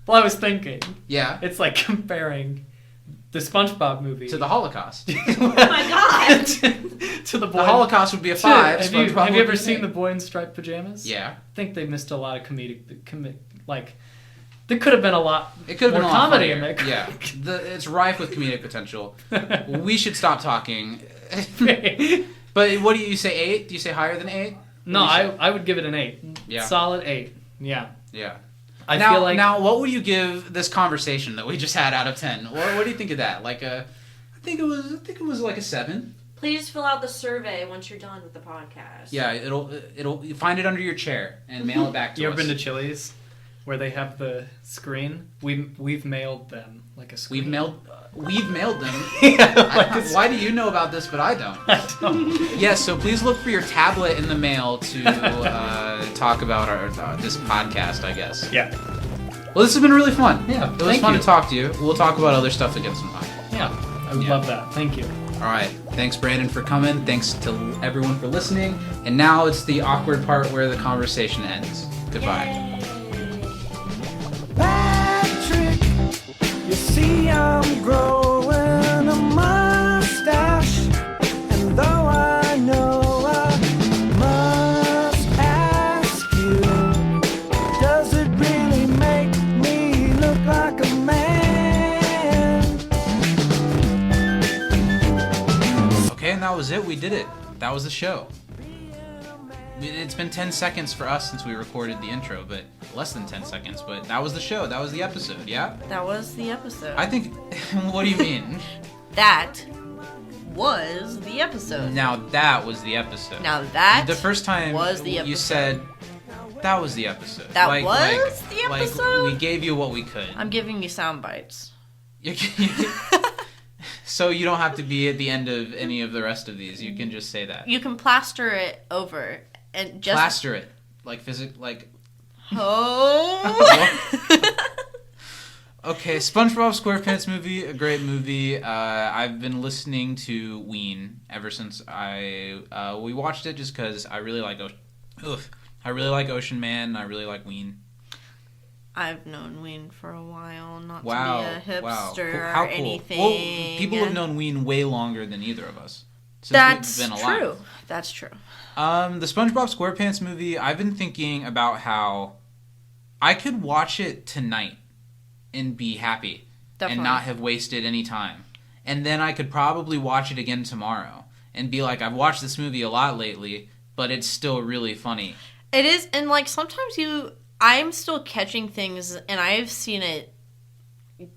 Well, I was thinking.
Yeah.
It's like comparing the SpongeBob movie
to the Holocaust.
Oh my god!
to the boy.
The Holocaust would be a 5.
Have you ever seen The Boy in Striped Pajamas?
Yeah.
I think they missed a lot of like there could have been a lot.
It could have been
more
a lot
comedy
funnier.
in it.
Yeah. It's rife with comedic potential. We should stop talking. But what do you say? 8? Do you say higher than 8?
No, I would give it an 8.
Yeah.
Solid 8. Yeah.
Yeah.
I feel like
now, what would you give this conversation that we just had out of 10? What do you think of that? Like I think it was like a 7.
Please fill out the survey once you're done with the podcast.
Yeah, it'll find it under your chair and mail it back to us.
You ever been to Chili's, where they have the screen? We've mailed them like a screen.
We've mailed them.
Yeah,
why do you know about this, but I don't?
I don't.
Yes, so please look for your tablet in the mail to talk about this podcast, I guess.
Yeah.
Well, this has been really fun.
Yeah,
it was fun to talk to you. We'll talk about other stuff again sometime.
Yeah, I would love that. Thank you.
All right. Thanks, Brandon, for coming. Thanks to everyone for listening. And now it's the awkward part where the conversation ends. Goodbye.
Patrick, you see I'm growing a mustache, and though I know I must ask you, does it really make me look like a man?
Okay, and that was it. We did it. That was the show. It's been 10 seconds for us since we recorded the intro, but less than 10 seconds. But that was the show. That was the episode, yeah?
That was the episode.
I think... What do you mean?
That was the episode.
Now that was the episode.
Now that
the first time
was the episode.
you said... That was the episode.
That was the episode?
We gave you what we could.
I'm giving you sound bites.
So you don't have to be at the end of any of the rest of these. You can just say that.
You can plaster it over and just
plaster it
Oh.
Okay, SpongeBob SquarePants Movie, a great movie. I've been listening to Ween ever since we watched it just because I really like Ocean Man. I really like Ween.
I've known Ween for a while, not
Wow.
to be a hipster
Wow. How
or
cool.
anything.
Well, people have known Ween way longer than either of us. Since
That's
we've been alive.
true. That's true.
The SpongeBob SquarePants Movie, I've been thinking about how I could watch it tonight and be happy.
Definitely.
And not have wasted any time. And then I could probably watch it again tomorrow and be like, I've watched this movie a lot lately, but it's still really funny.
It is, and like sometimes I'm still catching things, and I've seen it,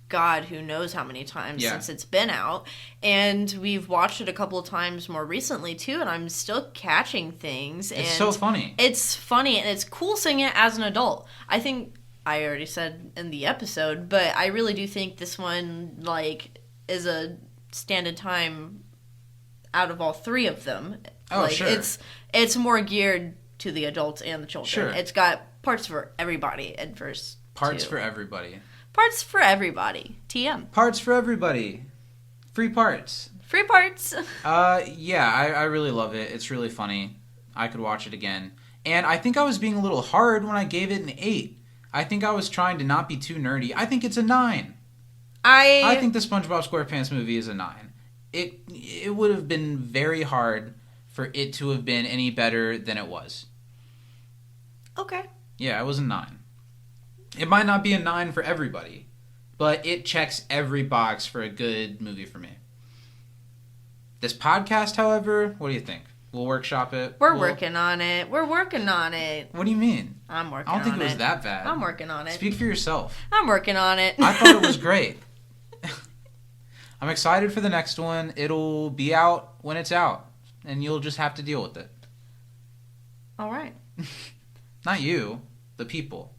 God, who knows how many times since it's been out, and we've watched it a couple of times more recently too, and I'm still catching things.
It's
and
so funny.
It's funny, and it's cool seeing it as an adult. I think I already said in the episode, but I really do think this one like is a standard time out of all three of them.
Oh,
like,
sure.
It's more geared to the adults and the children.
Sure.
It's got parts for everybody at first.
Parts for everybody.
Parts for everybody. TM.
Parts for everybody. Free parts.
Free parts.
Yeah, I really love it. It's really funny. I could watch it again. And I think I was being a little hard when I gave it an 8. I think I was trying to not be too nerdy. I think it's a 9. I think the SpongeBob SquarePants Movie is a 9. It would have been very hard for it to have been any better than it was.
Okay.
Yeah, it was a 9. It might not be a 9 for everybody, but it checks every box for a good movie for me. This podcast, however, what do you think? We'll workshop it.
We're working on it. We're working on it.
What do you mean?
I'm working on it.
I don't think it was that bad.
I'm working on it.
Speak for yourself.
I'm working on it.
I thought it was great. I'm excited for the next one. It'll be out when it's out, and you'll just have to deal with it.
All right.
Not you, the people.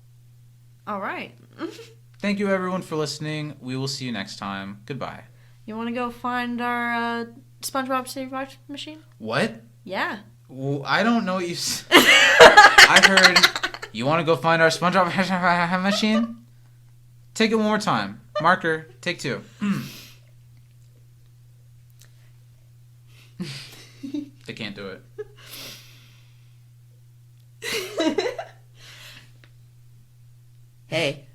All right.
Thank you, everyone, for listening. We will see you next time. Goodbye.
You want to go find our SpongeBob Save Life machine?
What?
Yeah.
Well, I don't know what you... I heard you want to go find our SpongeBob machine? Take it one more time. Marker, take 2. They can't do it.
Hey.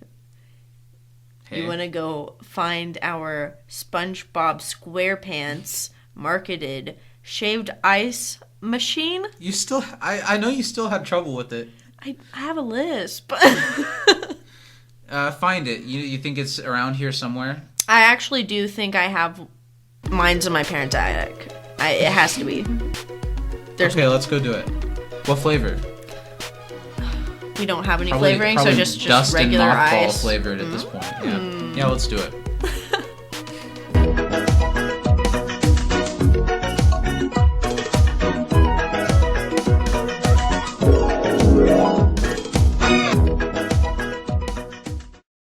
You want to go find our SpongeBob SquarePants marketed shaved ice machine?
You still... I know you still had trouble with it.
I have a lisp.
Find it. You think it's around here somewhere?
I actually do think I have... Mine's in my parents' attic. It has to be.
Okay, let's go do it. What flavor?
We don't have any flavoring, so just
dust
regular
and mothball
ice.
flavored at this point. Yeah, let's do it.